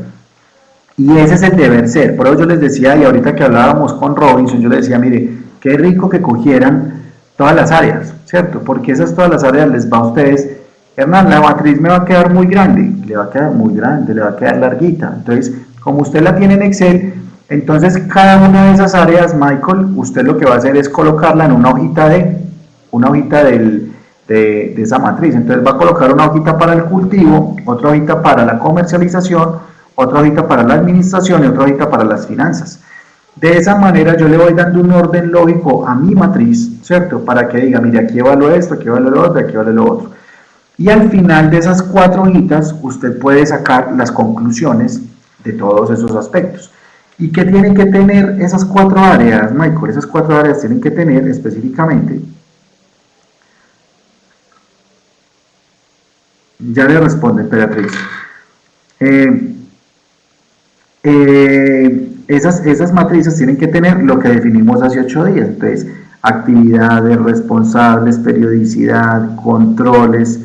Y ese es el deber ser. Por eso yo les decía, y ahorita que hablábamos con Robinson, yo les decía, mire, qué rico que cogieran todas las áreas, ¿cierto? Porque esas todas las áreas les va a ustedes, Hernán, la matriz me va a quedar muy grande, le va a quedar muy grande, le va a quedar larguita. Entonces, como usted la tiene en Excel, entonces cada una de esas áreas, Michael, usted lo que va a hacer es colocarla en una hojita de esa matriz. Entonces va a colocar una hojita para el cultivo, otra hojita para la comercialización, otra hojita para la administración y otra hojita para las finanzas. De esa manera yo le voy dando un orden lógico a mi matriz, ¿cierto? Para que diga, mire, aquí evalúo esto, aquí evalúo lo otro, aquí evalúo lo otro. Y al final de esas 4 hojitas, usted puede sacar las conclusiones de todos esos aspectos. ¿Y qué tienen que tener esas 4 áreas, Michael? Esas 4 áreas tienen que tener específicamente, ya le responde Beatriz, esas matrices tienen que tener lo que definimos hace 8 días. Entonces, actividades, responsables, periodicidad, controles,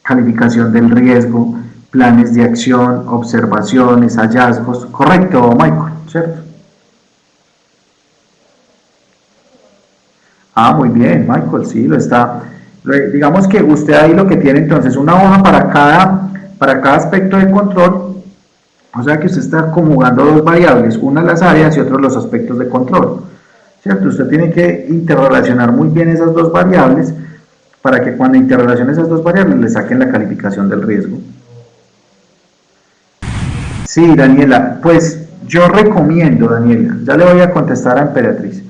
calificación del riesgo, planes de acción, observaciones, hallazgos. Correcto, Michael, ¿cierto? Ah, muy bien, Michael, sí, lo está. Digamos que usted ahí lo que tiene entonces una hoja para cada aspecto de control, o sea que usted está conjugando 2 variables, una las áreas y otro los aspectos de control, ¿cierto? Usted tiene que interrelacionar muy bien esas 2 variables para que cuando interrelacione esas 2 variables le saquen la calificación del riesgo. Sí, Daniela, pues yo recomiendo, Daniela, ya le voy a contestar a Emperatriz.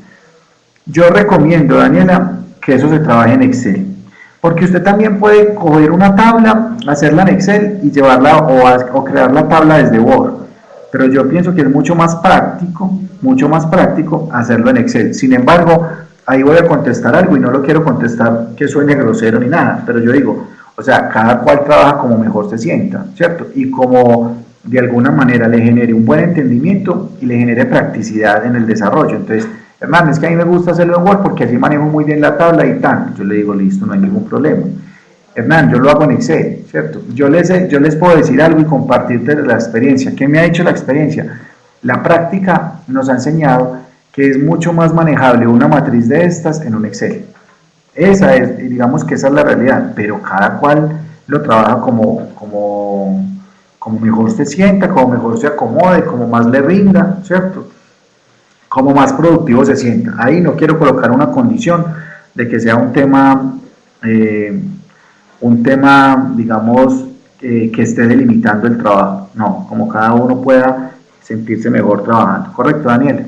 Yo recomiendo, Daniela, que eso se trabaje en Excel. Porque usted también puede coger una tabla, hacerla en Excel y llevarla o crear la tabla desde Word. Pero yo pienso que es mucho más práctico hacerlo en Excel. Sin embargo, ahí voy a contestar algo y no lo quiero contestar que suene grosero ni nada. Pero yo digo, o sea, cada cual trabaja como mejor se sienta, ¿cierto? Y como de alguna manera le genere un buen entendimiento y le genere practicidad en el desarrollo. Entonces, Hernán, es que a mí me gusta hacerlo en Word porque así manejo muy bien la tabla y tal. Yo le digo, listo, no hay ningún problema. Hernán, yo lo hago en Excel, ¿cierto? Yo les puedo decir algo y compartirte la experiencia. ¿Qué me ha hecho la experiencia? La práctica nos ha enseñado que es mucho más manejable una matriz de estas en un Excel. Esa es, digamos que esa es la realidad, pero cada cual lo trabaja como mejor se sienta, como mejor se acomode, como más le rinda, ¿cierto? Como más productivo se sienta. Ahí no quiero colocar una condición de que sea un tema digamos, que esté delimitando el trabajo. No, como cada uno pueda sentirse mejor trabajando. ¿Correcto, Daniel?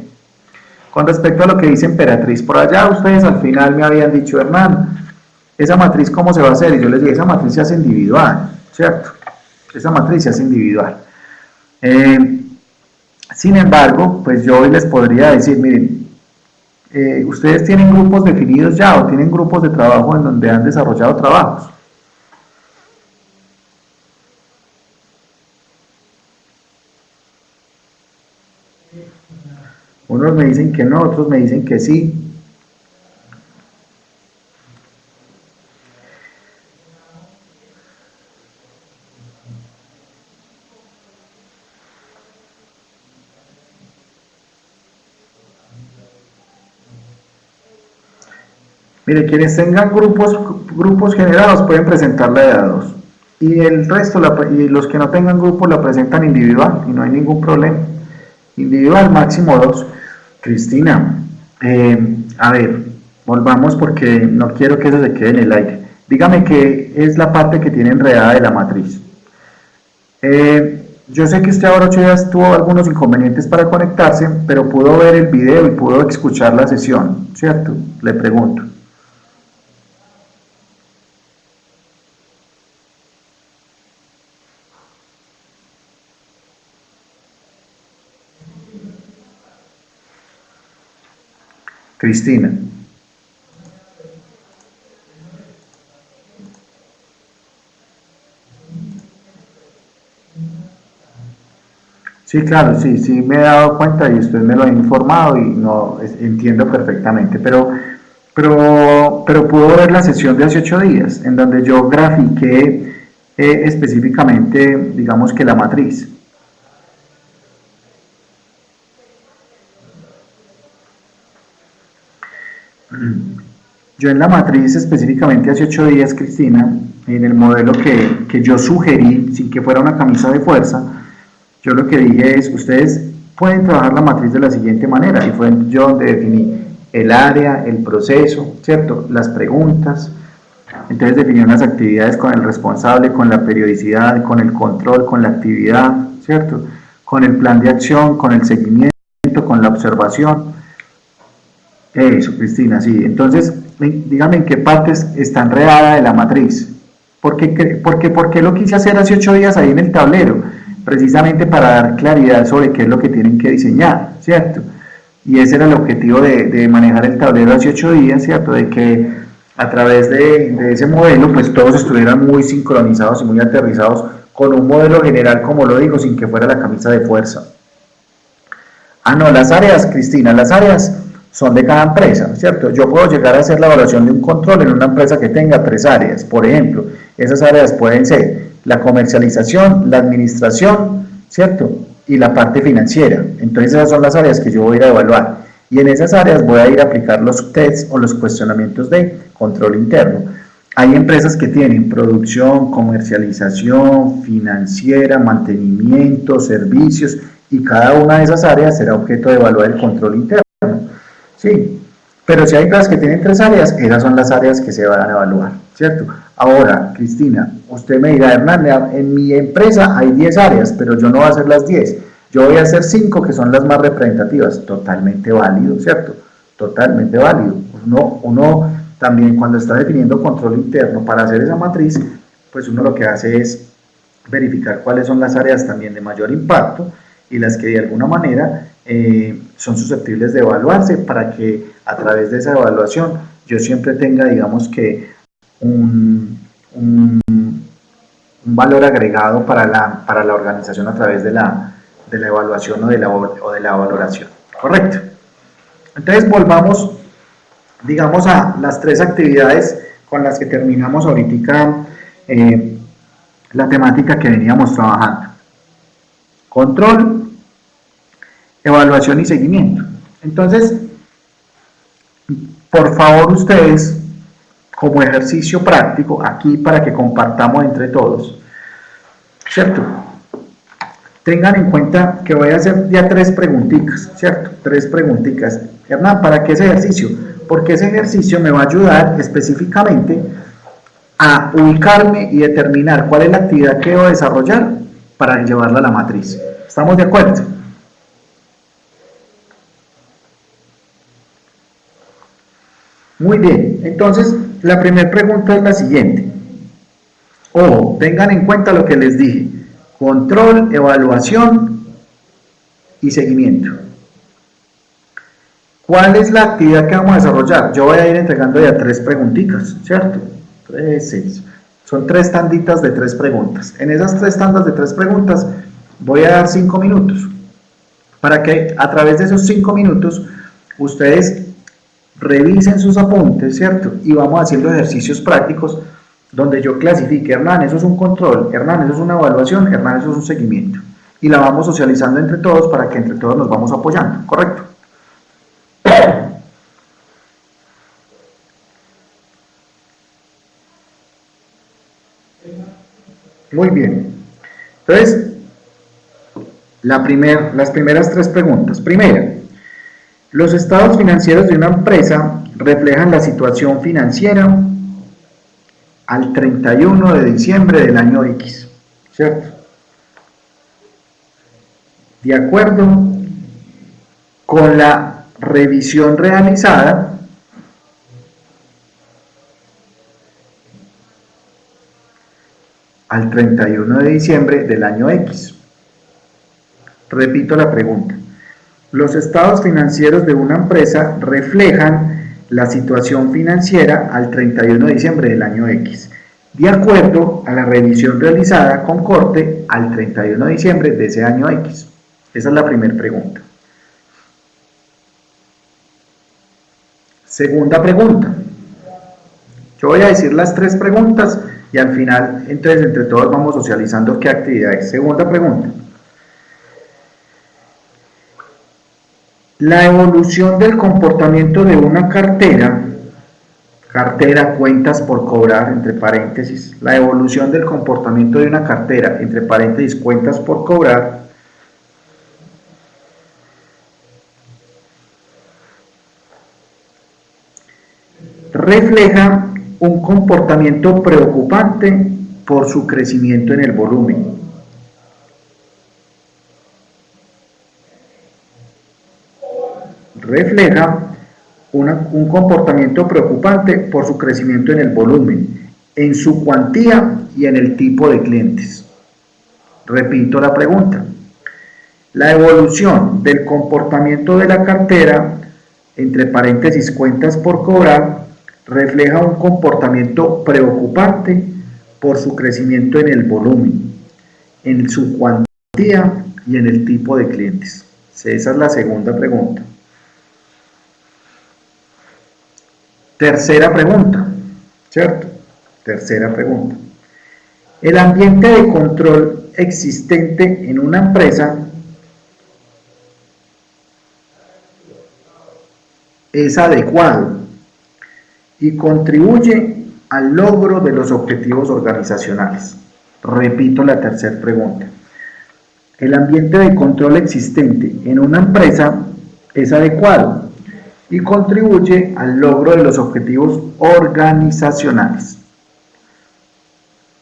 Con respecto a lo que dice Emperatriz, por allá ustedes al final me habían dicho, Hernán, esa matriz cómo se va a hacer, y yo les dije, esa matriz se hace individual, ¿cierto? Esa matriz se hace individual. Sin embargo, pues yo hoy les podría decir, miren, ustedes tienen grupos definidos ya o tienen grupos de trabajo en donde han desarrollado trabajos. Unos me dicen que no, otros me dicen que sí. Mire, quienes tengan grupos generados pueden presentarla de a dos. Y el resto, y los que no tengan grupos la presentan individual y no hay ningún problema. Individual, máximo dos. Cristina, a ver, volvamos porque no quiero que eso se quede en el aire. Dígame qué es la parte que tiene enredada de la matriz. Yo sé que usted ahora 8 días tuvo algunos inconvenientes para conectarse, pero pudo ver el video y pudo escuchar la sesión, ¿cierto? Le pregunto. Cristina. Sí, claro, sí me he dado cuenta y usted me lo ha informado y no entiendo perfectamente, pero pudo ver la sesión de hace 8 días, en donde yo grafiqué específicamente, digamos que la matriz. Yo en la matriz específicamente hace 8 días, Cristina, en el modelo que yo sugerí, sin que fuera una camisa de fuerza, yo lo que dije es, ustedes pueden trabajar la matriz de la siguiente manera, y fue yo donde definí el área, el proceso, ¿cierto? Las preguntas, entonces definí unas actividades con el responsable, con la periodicidad, con el control, con la actividad, ¿cierto? Con el plan de acción, con el seguimiento, con la observación. Eso, Cristina, sí. Entonces, dígame en qué partes está enredada de la matriz. ¿Por qué lo quise hacer hace 8 días ahí en el tablero? Precisamente para dar claridad sobre qué es lo que tienen que diseñar, ¿cierto? Y ese era el objetivo de manejar el tablero hace 8 días, ¿cierto? De que a través de ese modelo, pues todos estuvieran muy sincronizados y muy aterrizados con un modelo general, como lo digo, sin que fuera la camisa de fuerza. Ah, no, las áreas, Cristina, las áreas son de cada empresa, ¿cierto? Yo puedo llegar a hacer la evaluación de un control en una empresa que tenga 3 áreas, por ejemplo. Esas áreas pueden ser la comercialización, la administración, ¿cierto? Y la parte financiera. Entonces esas son las áreas que yo voy a ir a evaluar. Y en esas áreas voy a ir a aplicar los tests o los cuestionamientos de control interno. Hay empresas que tienen producción, comercialización, financiera, mantenimiento, servicios, y cada una de esas áreas será objeto de evaluar el control interno. Sí, pero si hay empresas que tienen 3 áreas, esas son las áreas que se van a evaluar, ¿cierto? Ahora, Cristina, usted me dirá, Hernán, en mi empresa hay 10 áreas, pero yo no voy a hacer las 10, yo voy a hacer 5 que son las más representativas. Totalmente válido, ¿cierto? Totalmente válido. Uno también cuando está definiendo control interno para hacer esa matriz, pues uno lo que hace es verificar cuáles son las áreas también de mayor impacto y las que de alguna manera son susceptibles de evaluarse, para que a través de esa evaluación yo siempre tenga, digamos que, un valor agregado para la organización a través de la evaluación o de la valoración. ¿Correcto? Entonces volvamos, digamos, a las 3 actividades con las que terminamos ahorita la temática que veníamos trabajando. Control, evaluación y seguimiento. Entonces, por favor ustedes, como ejercicio práctico aquí para que compartamos entre todos, ¿cierto? Tengan en cuenta que voy a hacer ya 3 preguntitas, ¿cierto? 3 preguntitas. Hernán, ¿para qué ese ejercicio? Porque ese ejercicio me va a ayudar específicamente a ubicarme y determinar cuál es la actividad que debo desarrollar para llevarla a la matriz. ¿Estamos de acuerdo? Muy bien, entonces la primera pregunta es la siguiente. Ojo, tengan en cuenta lo que les dije. Control, evaluación y seguimiento. ¿Cuál es la actividad que vamos a desarrollar? Yo voy a ir entregando ya 3 preguntitas, ¿cierto? 3, 6. Son 3 tanditas de 3 preguntas. En esas 3 tandas de 3 preguntas voy a dar 5 minutos para que a través de esos 5 minutos ustedes revisen sus apuntes, ¿cierto? Y vamos haciendo ejercicios prácticos donde yo clasifique, Hernán, eso es un control, Hernán, eso es una evaluación, Hernán, eso es un seguimiento. Y la vamos socializando entre todos para que entre todos nos vamos apoyando, ¿correcto? Muy bien. Entonces, las primeras 3 preguntas. Primera, los estados financieros de una empresa reflejan la situación financiera al 31 de diciembre del año X, ¿cierto? De acuerdo con la revisión realizada al 31 de diciembre del año X. Repito la pregunta. Los estados financieros de una empresa reflejan la situación financiera al 31 de diciembre del año X, de acuerdo a la revisión realizada con corte al 31 de diciembre de ese año X. Esa es la primera pregunta. Segunda pregunta. Yo voy a decir las 3 preguntas y al final, entonces, entre todos vamos socializando qué actividades. Segunda pregunta. La evolución del comportamiento de una cartera, cuentas por cobrar, entre paréntesis, la evolución del comportamiento de una cartera, entre paréntesis, cuentas por cobrar, refleja un comportamiento preocupante por su crecimiento en el volumen. Refleja un comportamiento preocupante por su crecimiento en el volumen, en su cuantía y en el tipo de clientes. Repito la pregunta. La evolución del comportamiento de la cartera, entre paréntesis, cuentas por cobrar, refleja un comportamiento preocupante por su crecimiento en el volumen, en su cuantía y en el tipo de clientes. Esa es la segunda pregunta. Tercera pregunta, ¿cierto? Tercera pregunta. El ambiente de control existente en una empresa es adecuado y contribuye al logro de los objetivos organizacionales. Repito la tercera pregunta. El ambiente de control existente en una empresa es adecuado y contribuye al logro de los objetivos organizacionales.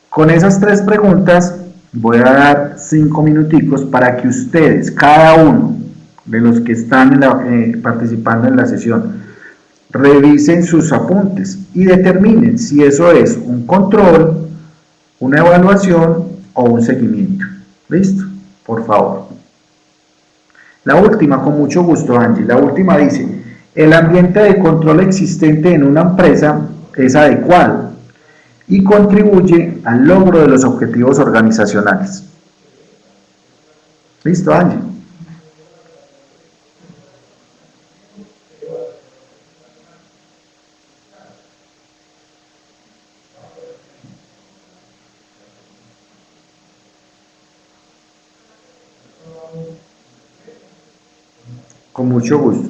Con esas 3 preguntas voy a dar 5 minuticos para que ustedes, cada uno de los que están participando en la sesión, revisen sus apuntes y determinen si eso es un control, una evaluación o un seguimiento. ¿Listo? Por favor. La última, con mucho gusto, Angie. La última dice, el ambiente de control existente en una empresa es adecuado y contribuye al logro de los objetivos organizacionales. ¿Listo, Angie? Con mucho gusto.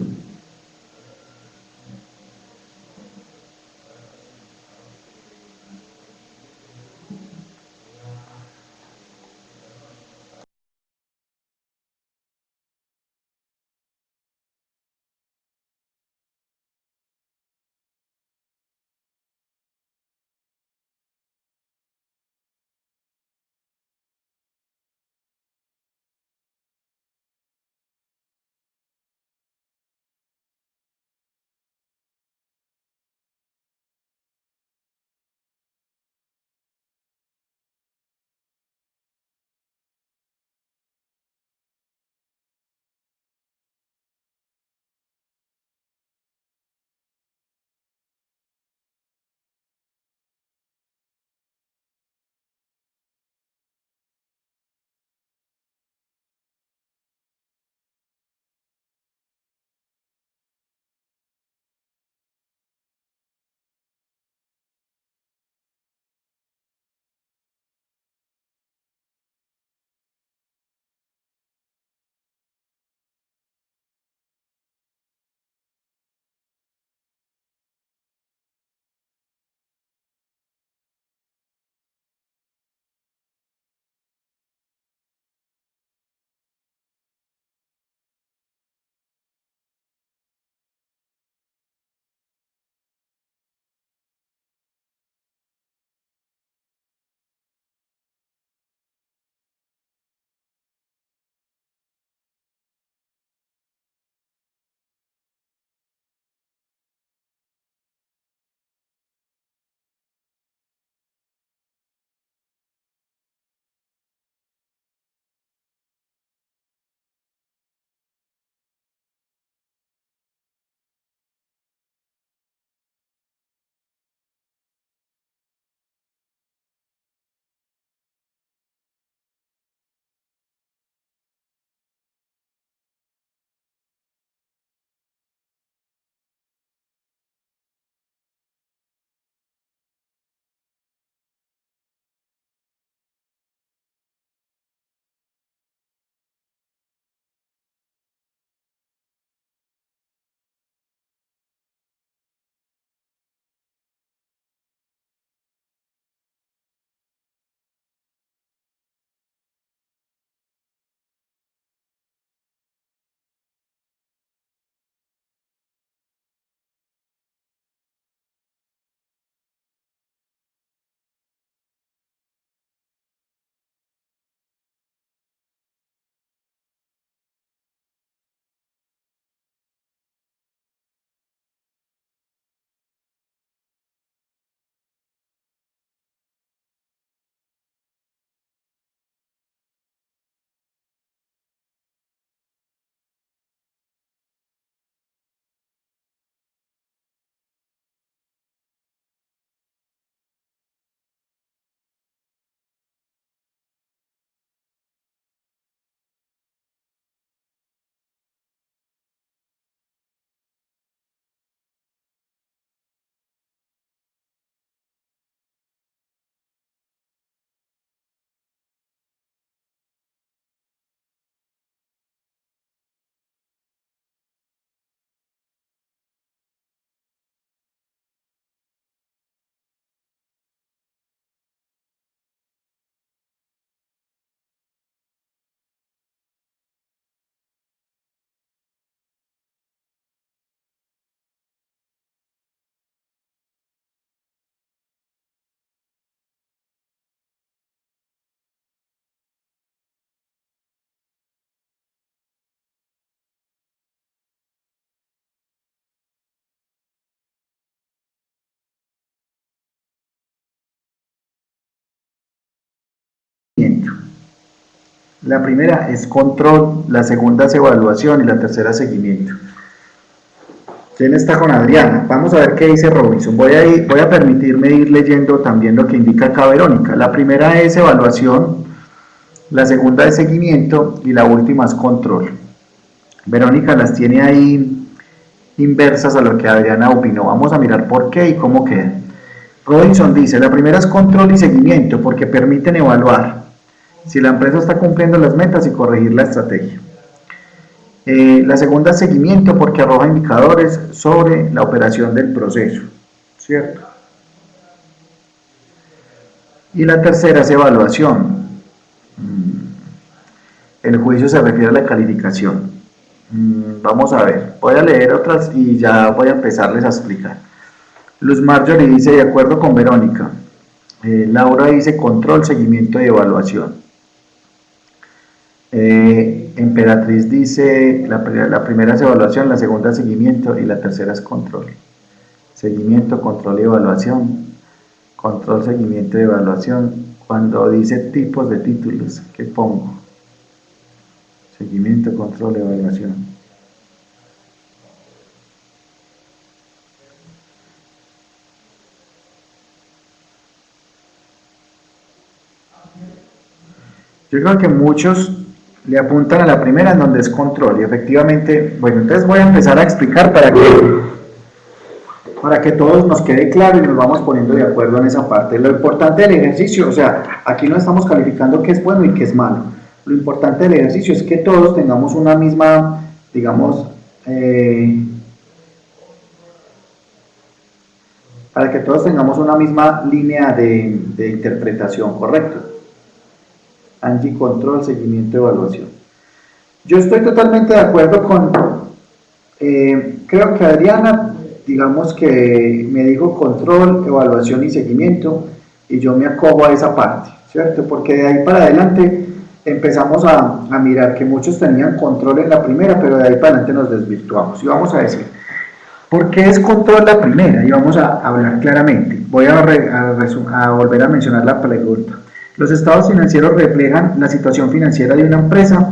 seguimiento. La primera es control, la segunda es evaluación y la tercera es seguimiento. ¿Quién está con Adriana? Vamos a ver qué dice Robinson. Voy a permitirme ir leyendo también lo que indica acá Verónica. La primera es evaluación, la segunda es seguimiento y la última es control. Verónica las tiene ahí inversas a lo que Adriana opinó. Vamos a mirar por qué y cómo queda. Robinson dice, la primera es control y seguimiento porque permiten evaluar si la empresa está cumpliendo las metas y corregir la estrategia. La segunda es seguimiento porque arroja indicadores sobre la operación del proceso, ¿cierto? Y la tercera es evaluación. El juicio se refiere a la calificación. Vamos a ver, voy a leer otras y ya voy a empezarles a explicar. Luz Marjorie dice, de acuerdo con Verónica. Laura dice, control, seguimiento y evaluación. Emperatriz dice, la primera es evaluación, la segunda es seguimiento y la tercera es control. Seguimiento, control y evaluación. Control, seguimiento y evaluación. Cuando dice tipos de títulos, ¿qué pongo? Seguimiento, control y evaluación. Yo creo que muchos le apuntan a la primera en donde es control y efectivamente, bueno, entonces voy a empezar a explicar para que todos nos quede claro y nos vamos poniendo de acuerdo en esa parte. Lo importante del ejercicio, o sea, aquí no estamos calificando qué es bueno y qué es malo. Lo importante del ejercicio es que todos tengamos una misma, digamos, para que todos tengamos una misma línea de interpretación, ¿correcto? Angie, control, seguimiento, evaluación. Yo estoy totalmente de acuerdo con, creo que Adriana, digamos que me dijo control, evaluación y seguimiento, y yo me acojo a esa parte, ¿cierto? Porque de ahí para adelante empezamos a mirar que muchos tenían control en la primera, pero de ahí para adelante nos desvirtuamos. Y vamos a decir, ¿por qué es control la primera? Y vamos a hablar claramente. Voy a volver a mencionar la pregunta. Los estados financieros reflejan la situación financiera de una empresa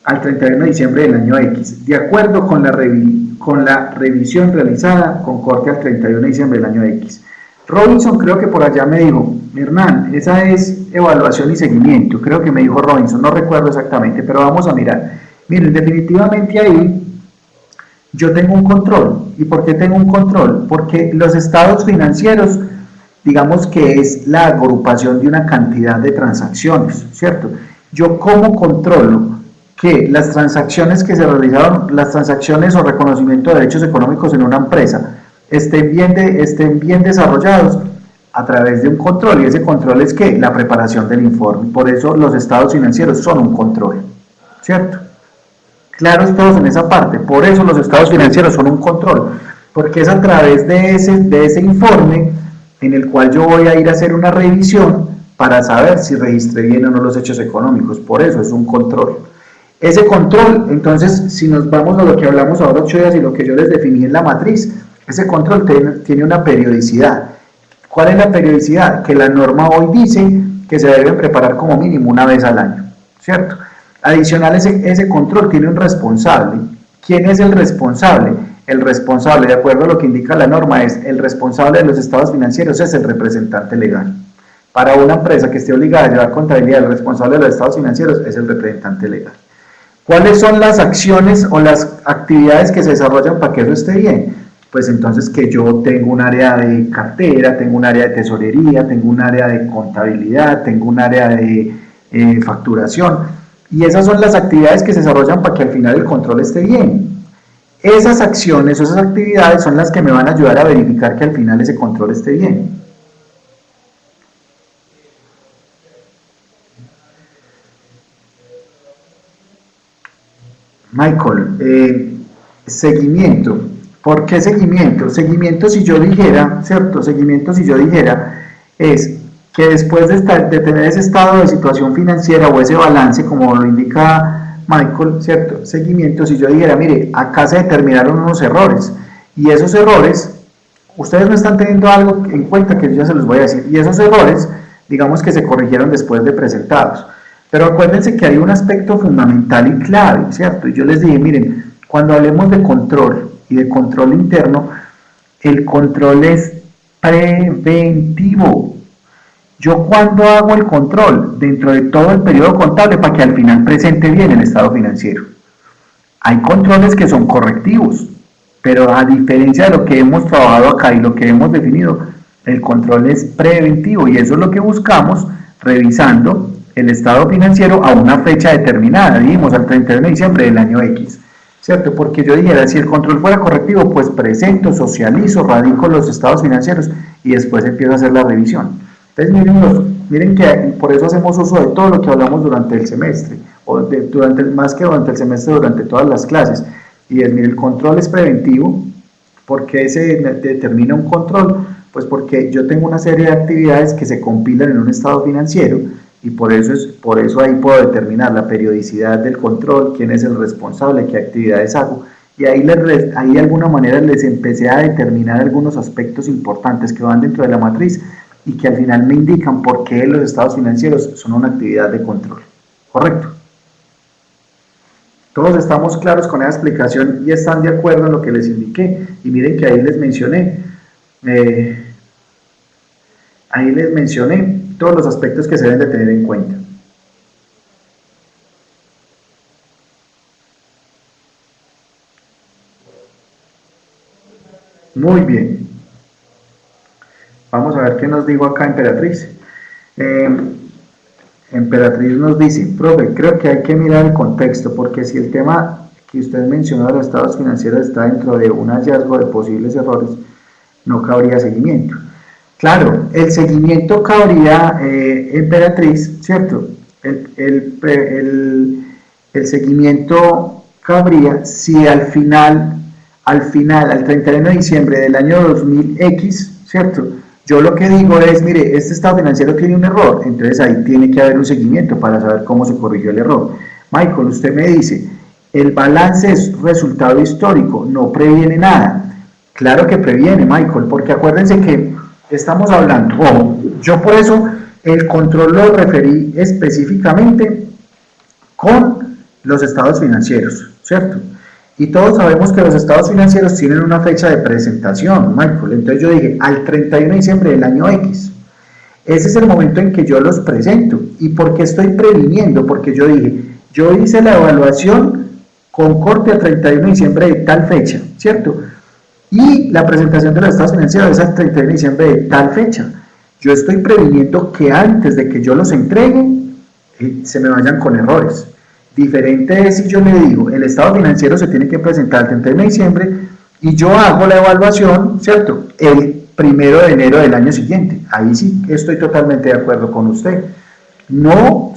al 31 de diciembre del año X, de acuerdo con la revisión realizada con corte al 31 de diciembre del año X. Robinson creo que por allá me dijo, Hernán, esa es evaluación y seguimiento, creo que me dijo Robinson, no recuerdo exactamente, pero vamos a mirar. Miren, definitivamente ahí yo tengo un control. ¿Y por qué tengo un control? Porque los estados financieros, digamos que es la agrupación de una cantidad de transacciones, ¿cierto? Yo cómo controlo que las transacciones que se realizaron, las transacciones o reconocimiento de derechos económicos en una empresa estén bien desarrollados a través de un control, y ese control es ¿qué? La preparación del informe. Por eso los estados financieros son un control, ¿cierto? Claros todos en esa parte, por eso los estados financieros son un control, porque es a través de ese informe en el cual yo voy a ir a hacer una revisión para saber si registré bien o no los hechos económicos, por eso es un control. Ese control, entonces, si nos vamos a lo que hablamos ahora 8 días y lo que yo les definí en la matriz, ese control tiene una periodicidad. ¿Cuál es la periodicidad? Que la norma hoy dice que se deben preparar como mínimo una vez al año, ¿cierto? Adicional, ese control tiene un responsable. ¿Quién es el responsable? El responsable, de acuerdo a lo que indica la norma, es el responsable de los estados financieros, es el representante legal. Para una empresa que esté obligada a llevar contabilidad, el responsable de los estados financieros es el representante legal. ¿Cuáles son las acciones o las actividades que se desarrollan para que eso esté bien? Pues entonces que yo tengo un área de cartera, tengo un área de tesorería, tengo un área de contabilidad, tengo un área de facturación, y esas son las actividades que se desarrollan para que al final el control esté bien. Esas acciones o esas actividades son las que me van a ayudar a verificar que al final ese control esté bien. Michael, seguimiento. ¿Por qué seguimiento? Seguimiento, si yo dijera, ¿cierto? Seguimiento, si yo dijera, es que después de tener ese estado de situación financiera o ese balance, como lo indica Michael, ¿cierto? Seguimiento, si yo dijera, mire, acá se determinaron unos errores, y esos errores, ustedes no están teniendo algo en cuenta que yo ya se los voy a decir, y esos errores digamos que se corrigieron después de presentados. Pero acuérdense que hay un aspecto fundamental y clave, ¿cierto? Y yo les dije, miren, cuando hablemos de control y de control interno, el control es preventivo. Yo cuando hago el control dentro de todo el periodo contable para que al final presente bien el estado financiero. Hay controles que son correctivos, pero a diferencia de lo que hemos trabajado acá y lo que hemos definido, el control es preventivo y eso es lo que buscamos revisando el estado financiero a una fecha determinada, dijimos al 31 de diciembre del año X, ¿cierto? Porque yo dijera, si el control fuera correctivo, pues presento, socializo, radico los estados financieros y después empiezo a hacer la revisión. Entonces miren que por eso hacemos uso de todo lo que hablamos durante el semestre, o más que durante el semestre, durante todas las clases. Y miren, el control es preventivo. ¿Por qué se determina un control? Pues porque yo tengo una serie de actividades que se compilan en un estado financiero y por eso ahí puedo determinar la periodicidad del control, quién es el responsable, qué actividades hago. Y ahí de alguna manera les empecé a determinar algunos aspectos importantes que van dentro de la matriz y que al final me indican por qué los estados financieros son una actividad de control. ¿Correcto? Todos estamos claros con esa explicación y están de acuerdo en lo que les indiqué. Y miren que ahí les mencioné todos los aspectos que se deben de tener en cuenta. Muy bien. Vamos a ver qué nos dijo acá Emperatriz. Emperatriz nos dice, profe, creo que hay que mirar el contexto, porque si el tema que usted mencionó de los estados financieros está dentro de un hallazgo de posibles errores, no cabría seguimiento. Claro, el seguimiento cabría, Emperatriz, ¿cierto? El seguimiento cabría si al 31 de diciembre del año 2000X, ¿cierto? Yo lo que digo es, mire, este estado financiero tiene un error, entonces ahí tiene que haber un seguimiento para saber cómo se corrigió el error. Michael, usted me dice, el balance es resultado histórico, no previene nada. Claro que previene, Michael, porque acuérdense que estamos hablando, yo por eso el control lo referí específicamente con los estados financieros, ¿cierto? Y todos sabemos que los estados financieros tienen una fecha de presentación, Michael. Entonces yo dije, al 31 de diciembre del año X. Ese es el momento en que yo los presento. ¿Y por qué estoy previniendo? Porque yo dije, yo hice la evaluación con corte a 31 de diciembre de tal fecha, ¿cierto? Y la presentación de los estados financieros es al 31 de diciembre de tal fecha. Yo estoy previniendo que antes de que yo los entregue, se me vayan con errores. Diferente es si yo le digo, el estado financiero se tiene que presentar el 31 de diciembre y yo hago la evaluación, ¿cierto? El 1 de enero del año siguiente. Ahí sí estoy totalmente de acuerdo con usted. No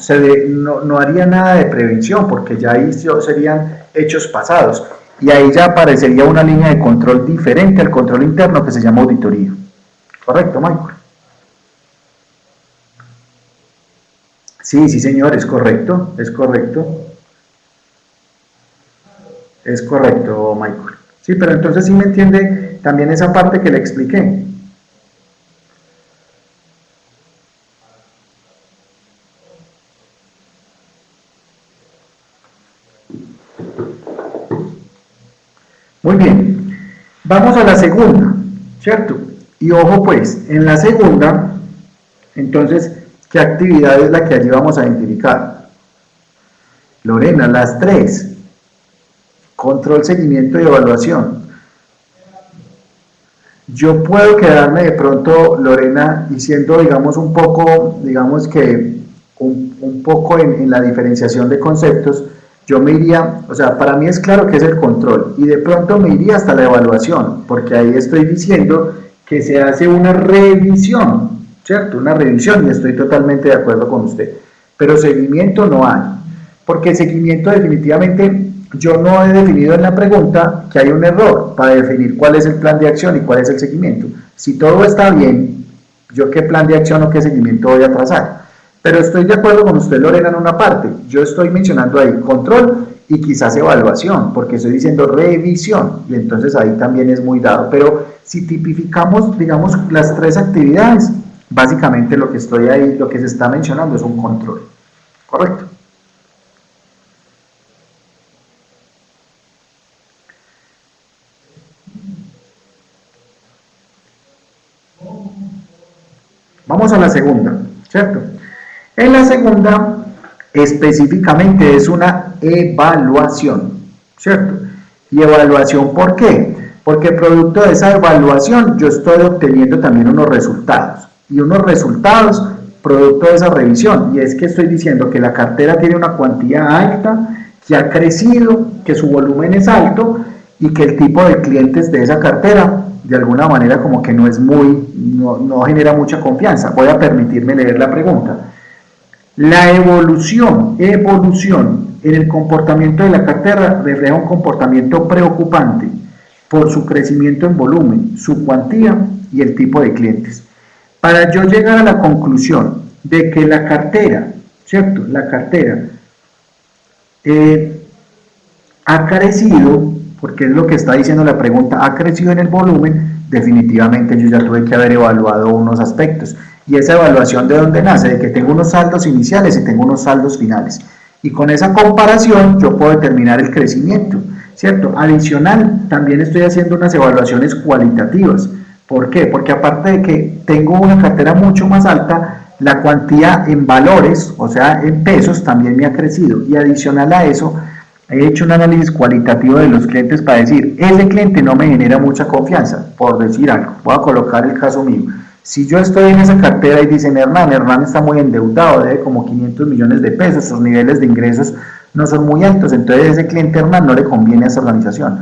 haría nada de prevención porque ya ahí serían hechos pasados y ahí ya aparecería una línea de control diferente al control interno que se llama auditoría. ¿Correcto, Michael? Sí, señor, es correcto, Es correcto, Michael. Sí, pero entonces sí me entiende también esa parte que le expliqué. Muy bien, vamos a la segunda, ¿cierto? Y ojo pues, en la segunda, entonces, ¿qué actividad es la que allí vamos a identificar? Lorena, las tres. Control, seguimiento y evaluación. Yo puedo quedarme de pronto, Lorena, y siendo, digamos, un poco en la diferenciación de conceptos, yo me iría, o sea, para mí es claro que es el control, y de pronto me iría hasta la evaluación, porque ahí estoy diciendo que se hace una revisión, ¿cierto? Una revisión, y estoy totalmente de acuerdo con usted. Pero seguimiento no hay, porque seguimiento definitivamente... Yo no he definido en la pregunta que hay un error para definir cuál es el plan de acción y cuál es el seguimiento. Si todo está bien, ¿yo qué plan de acción o qué seguimiento voy a trazar? Pero estoy de acuerdo con usted, Lorena, en una parte. Yo estoy mencionando ahí control y quizás evaluación, porque estoy diciendo revisión, y entonces ahí también es muy dado. Pero si tipificamos, digamos, las tres actividades, básicamente lo que estoy ahí, lo que se está mencionando es un control, ¿correcto? Vamos a la segunda, ¿cierto? En la segunda, específicamente es una evaluación, ¿cierto? ¿Y evaluación por qué? Porque producto de esa evaluación yo estoy obteniendo también unos resultados, y unos resultados producto de esa revisión, y es que estoy diciendo que la cartera tiene una cuantía alta, que ha crecido, que su volumen es alto, y que el tipo de clientes de esa cartera de alguna manera como que no es no genera mucha confianza. Voy a permitirme leer la pregunta. La evolución en el comportamiento de la cartera refleja un comportamiento preocupante por su crecimiento en volumen, su cuantía y el tipo de clientes. Para yo llegar a la conclusión de que la cartera, ¿cierto? La cartera ha crecido, porque es lo que está diciendo la pregunta, ha crecido en el volumen, definitivamente yo ya tuve que haber evaluado unos aspectos. Y esa evaluación, ¿de dónde nace? De que tengo unos saldos iniciales y tengo unos saldos finales. Y con esa comparación yo puedo determinar el crecimiento, ¿cierto? Adicional, también estoy haciendo unas evaluaciones cualitativas. ¿Por qué? Porque aparte de que tengo una cartera mucho más alta, la cuantía en valores, o sea, en pesos, también me ha crecido. Y adicional a eso, he hecho un análisis cualitativo de los clientes para decir, ese cliente no me genera mucha confianza, por decir algo. Voy a colocar el caso mío. Si yo estoy en esa cartera y dicen, Hernán está muy endeudado, debe como 500 millones de pesos, sus niveles de ingresos no son muy altos, entonces ese cliente Hernán no le conviene a esa organización.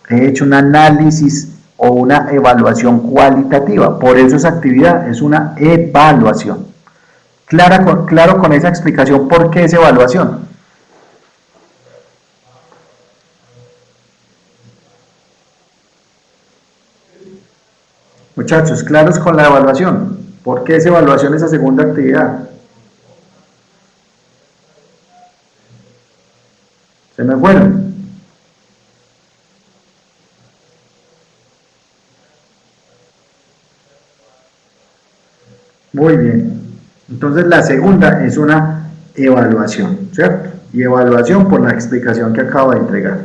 He hecho un análisis o una evaluación cualitativa, por eso esa actividad es una evaluación. Claro con esa explicación por qué es evaluación. Muchachos, claros con la evaluación. ¿Por qué es evaluación esa segunda actividad? Se me fueron. Muy bien. Entonces la segunda es una evaluación, ¿cierto? Y evaluación por la explicación que acabo de entregar.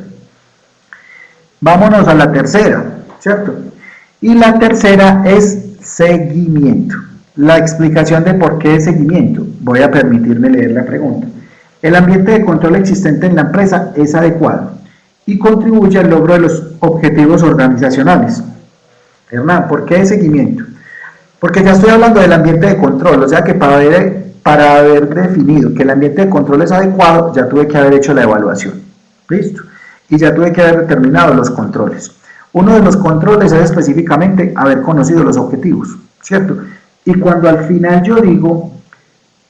Vámonos a la tercera, ¿cierto? Y la tercera es seguimiento. La explicación de por qué es seguimiento. Voy a permitirme leer la pregunta. El ambiente de control existente en la empresa es adecuado y contribuye al logro de los objetivos organizacionales. Hernán, ¿por qué es seguimiento? Porque ya estoy hablando del ambiente de control, o sea que para haber definido que el ambiente de control es adecuado, ya tuve que haber hecho la evaluación. ¿Listo? Y ya tuve que haber determinado los controles. Uno de los controles es específicamente haber conocido los objetivos, ¿cierto? Y cuando al final yo digo,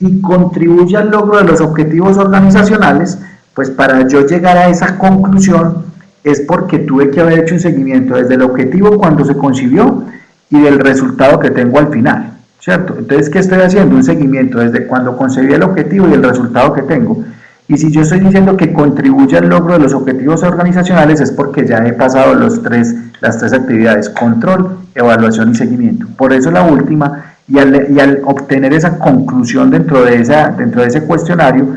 y contribuye al logro de los objetivos organizacionales, pues para yo llegar a esa conclusión es porque tuve que haber hecho un seguimiento desde el objetivo cuando se concibió y del resultado que tengo al final, ¿cierto? Entonces, ¿qué estoy haciendo? Un seguimiento desde cuando concebí el objetivo y el resultado que tengo. Y si yo estoy diciendo que contribuye al logro de los objetivos organizacionales es porque ya he pasado las tres actividades, control, evaluación y seguimiento. Por eso la última, y al obtener esa conclusión dentro de ese cuestionario,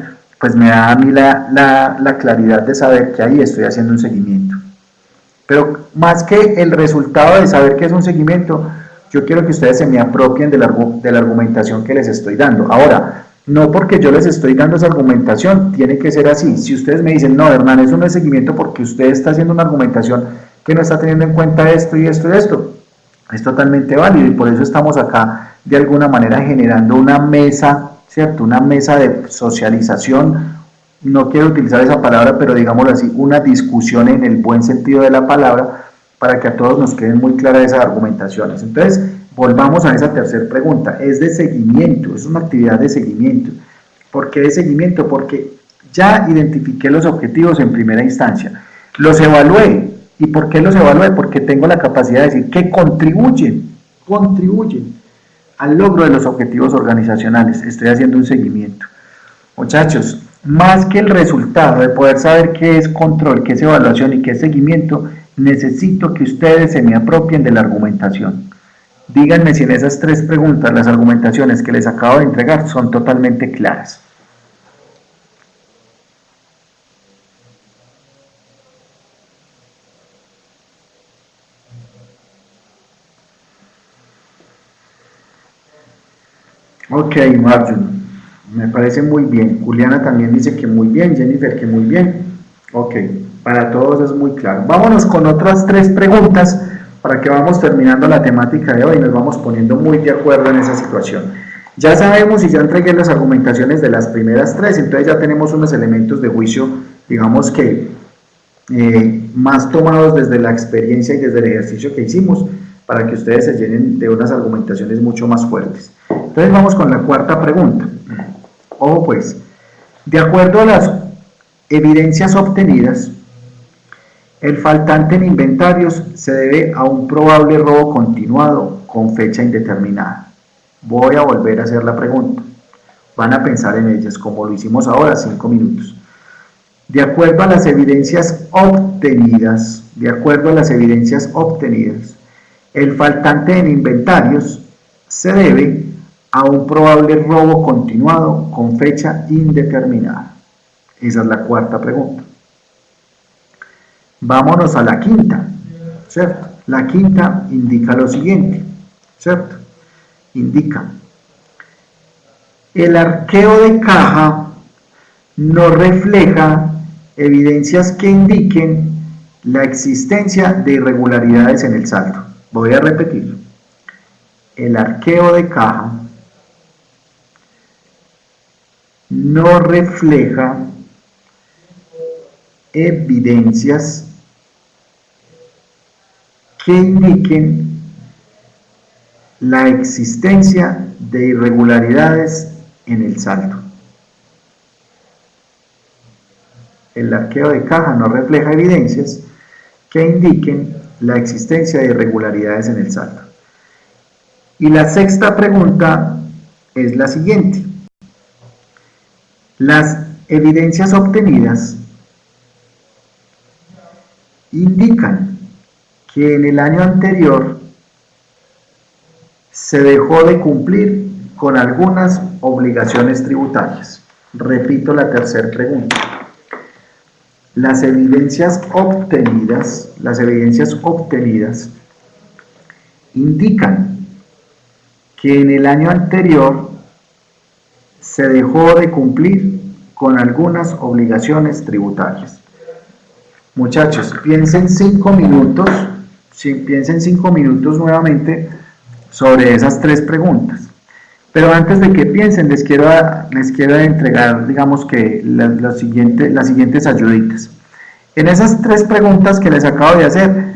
pues me da a mí la claridad de saber que ahí estoy haciendo un seguimiento. Pero más que el resultado de saber que es un seguimiento, yo quiero que ustedes se me apropien de la argumentación que les estoy dando. Ahora, no porque yo les estoy dando esa argumentación, tiene que ser así. Si ustedes me dicen, no, Hernán, eso no es seguimiento porque usted está haciendo una argumentación que no está teniendo en cuenta esto y esto y esto, es totalmente válido y por eso estamos acá de alguna manera generando una mesa, ¿cierto? Una mesa de socialización, no quiero utilizar esa palabra, pero digámoslo así, una discusión en el buen sentido de la palabra para que a todos nos queden muy claras esas argumentaciones. Entonces, volvamos a esa tercera pregunta, es de seguimiento, es una actividad de seguimiento. ¿Por qué de seguimiento? Porque ya identifiqué los objetivos en primera instancia, los evalué. ¿Y por qué los evalué? Porque tengo la capacidad de decir que contribuyen al logro de los objetivos organizacionales. Estoy haciendo un seguimiento. Muchachos, más que el resultado de poder saber qué es control, qué es evaluación y qué es seguimiento, necesito que ustedes se me apropien de la argumentación. Díganme si en esas tres preguntas las argumentaciones que les acabo de entregar son totalmente claras. Ok, Marjorie, me parece muy bien. Juliana también dice que muy bien, Jennifer que muy bien. Ok, para todos es muy claro. Vámonos con otras tres preguntas para que vamos terminando la temática de hoy y nos vamos poniendo muy de acuerdo en esa situación. Ya sabemos y ya entregué las argumentaciones de las primeras tres, entonces ya tenemos unos elementos de juicio, digamos que más tomados desde la experiencia y desde el ejercicio que hicimos, para que ustedes se llenen de unas argumentaciones mucho más fuertes. Entonces vamos con la cuarta pregunta. Ojo pues, de acuerdo a las evidencias obtenidas, el faltante en inventarios se debe a un probable robo continuado con fecha indeterminada. Voy a volver a hacer la pregunta. Van a pensar en ellas como lo hicimos ahora, 5 minutos. De acuerdo a las evidencias obtenidas, el faltante en inventarios se debe a un probable robo continuado con fecha indeterminada. Esa es la cuarta pregunta. Vámonos a la quinta, ¿cierto? La quinta indica lo siguiente, ¿cierto? Indica, el arqueo de caja no refleja evidencias que indiquen la existencia de irregularidades en el saldo. Voy a repetir. El arqueo de caja no refleja evidencias que indiquen la existencia de irregularidades en el saldo. El arqueo de caja no refleja evidencias que indiquen la existencia de irregularidades en el saldo. Y la sexta pregunta es la siguiente. Las evidencias obtenidas indican que en el año anterior se dejó de cumplir con algunas obligaciones tributarias. Repito la tercera pregunta. Las evidencias obtenidas indican que en el año anterior se dejó de cumplir con algunas obligaciones tributarias. Muchachos, piensen 5 minutos, piensen 5 minutos nuevamente sobre esas tres preguntas. Pero antes de que piensen, les quiero entregar, digamos que las siguientes ayuditas. En esas tres preguntas que les acabo de hacer,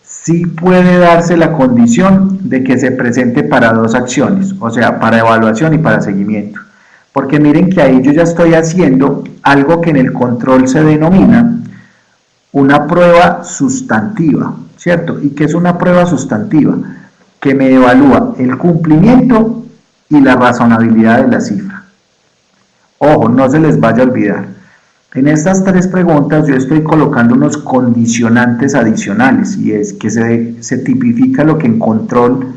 sí puede darse la condición de que se presente para dos acciones, o sea, para evaluación y para seguimiento. Porque miren que ahí yo ya estoy haciendo algo que en el control se denomina una prueba sustantiva, ¿cierto? ¿Y qué es una prueba sustantiva? Que me evalúa el cumplimiento y la razonabilidad de la cifra. Ojo, no se les vaya a olvidar. En estas tres preguntas yo estoy colocando unos condicionantes adicionales y es que se tipifica lo que en control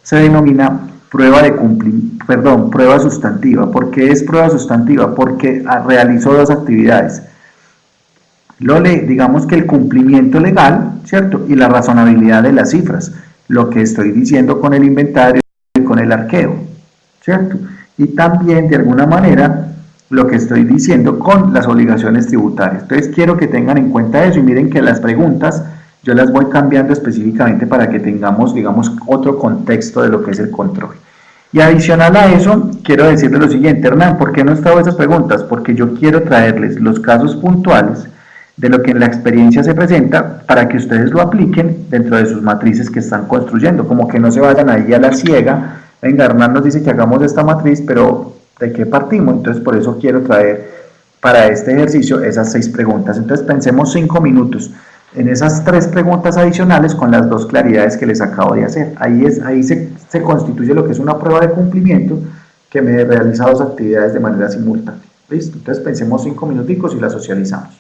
se denomina prueba sustantiva. ¿Por qué es prueba sustantiva? Porque realizó dos actividades. Digamos que el cumplimiento legal, ¿cierto? Y la razonabilidad de las cifras, lo que estoy diciendo con el inventario y con el arqueo, ¿cierto? Y también, de alguna manera, lo que estoy diciendo con las obligaciones tributarias. Entonces, quiero que tengan en cuenta eso y miren que las preguntas yo las voy cambiando específicamente para que tengamos, digamos, otro contexto de lo que es el control. Y adicional a eso, quiero decirles lo siguiente, Hernán, ¿por qué no he esas preguntas? Porque yo quiero traerles los casos puntuales de lo que en la experiencia se presenta para que ustedes lo apliquen dentro de sus matrices que están construyendo, como que no se vayan ahí a la ciega. Venga, Hernán nos dice que hagamos esta matriz, pero ¿de qué partimos? Entonces por eso quiero traer para este ejercicio esas 6 preguntas. Entonces pensemos 5 minutos en esas 3 preguntas adicionales con las 2 claridades que les acabo de hacer. Ahí se constituye lo que es una prueba de cumplimiento que me realiza 2 actividades de manera simultánea. ¿Listo? Entonces pensemos 5 minuticos y las socializamos.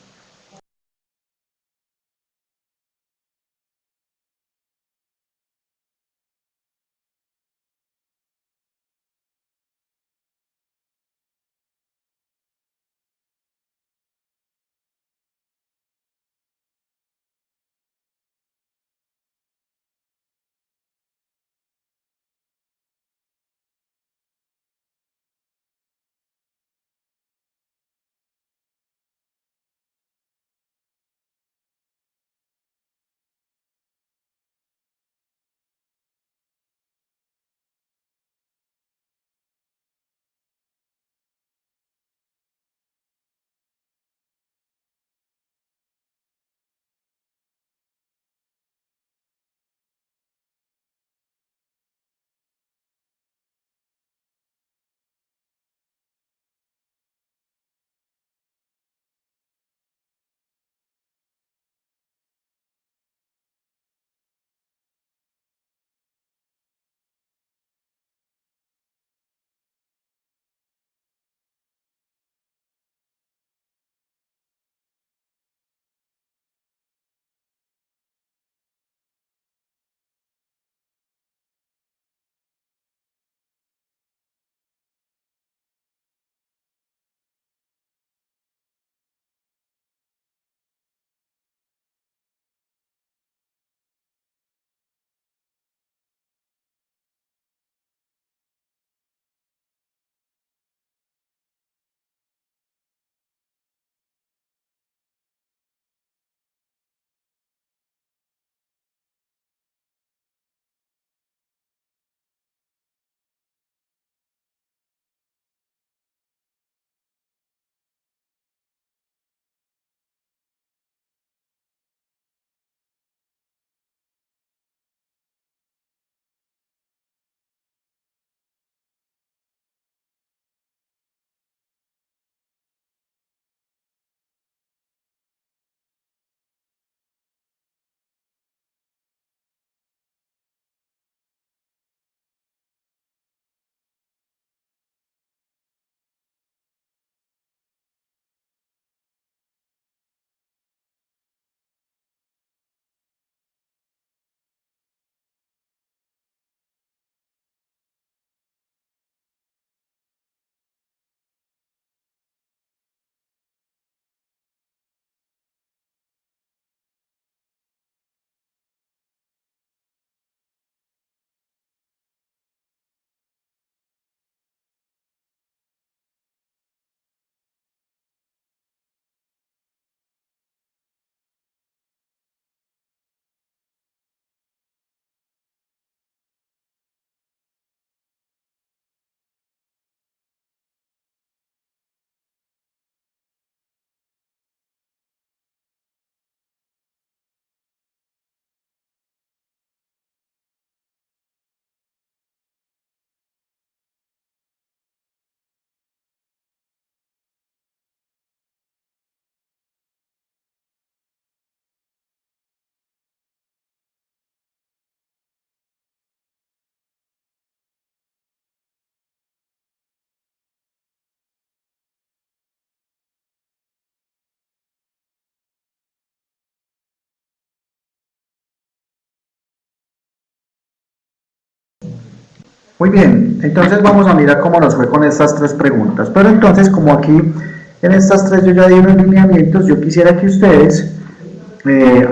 Muy bien, entonces vamos a mirar cómo nos fue con estas tres preguntas. Pero entonces, como aquí en estas tres yo ya di unos lineamientos, yo quisiera que ustedes,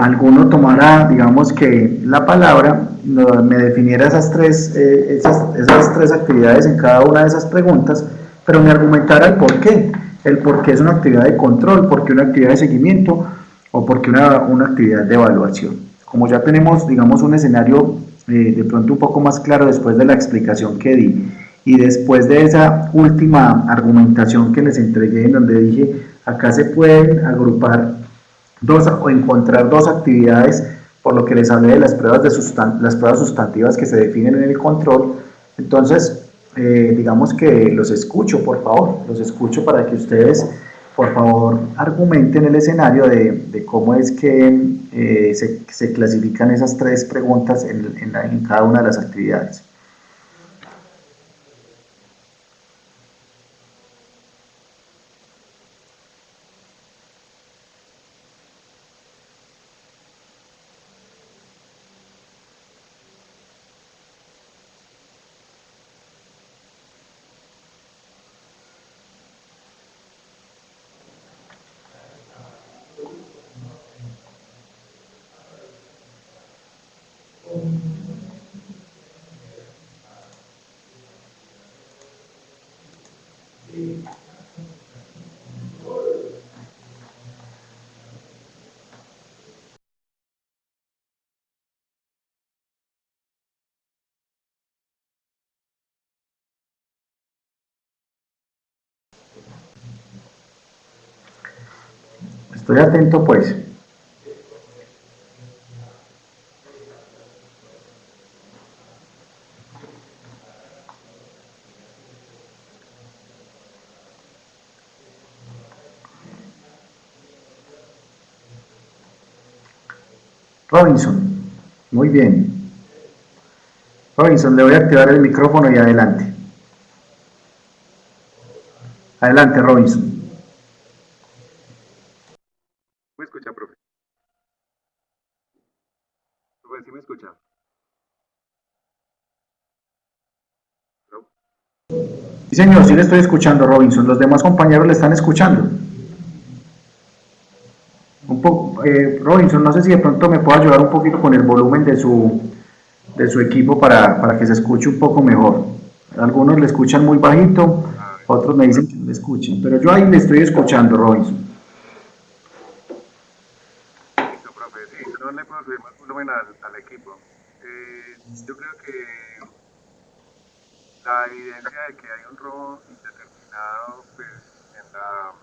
alguno tomara, digamos que la palabra, me definiera esas tres actividades en cada una de esas preguntas, pero me argumentara el por qué es una actividad de control, por qué una actividad de seguimiento o por qué una actividad de evaluación. Como ya tenemos, digamos, un escenario de pronto un poco más claro después de la explicación que di y después de esa última argumentación que les entregué en donde dije acá se pueden agrupar dos o encontrar dos actividades por lo que les hablé de las pruebas sustantivas que se definen en el control. Entonces digamos que los escucho, por favor, los escucho para que ustedes por favor argumenten el escenario de cómo es que se clasifican esas tres preguntas en cada una de las actividades. Estoy atento pues. Robinson, muy bien. Robinson, le voy a activar el micrófono y adelante. Adelante, Robinson. ¿Me escucha, profe? Profe, ¿sí me escucha? ¿No? Sí, señor, sí le estoy escuchando, Robinson. Los demás compañeros le están escuchando. Robinson, no sé si de pronto me puede ayudar un poquito con el volumen de su equipo para que se escuche un poco mejor. Algunos le escuchan muy bajito, A ver, otros me dicen que no le escuchen, pero yo ahí le estoy escuchando, Robinson. listo, profe. Sí, no le puedo subir más volumen al equipo. Yo creo que la evidencia de que hay un robo indeterminado, pues, en la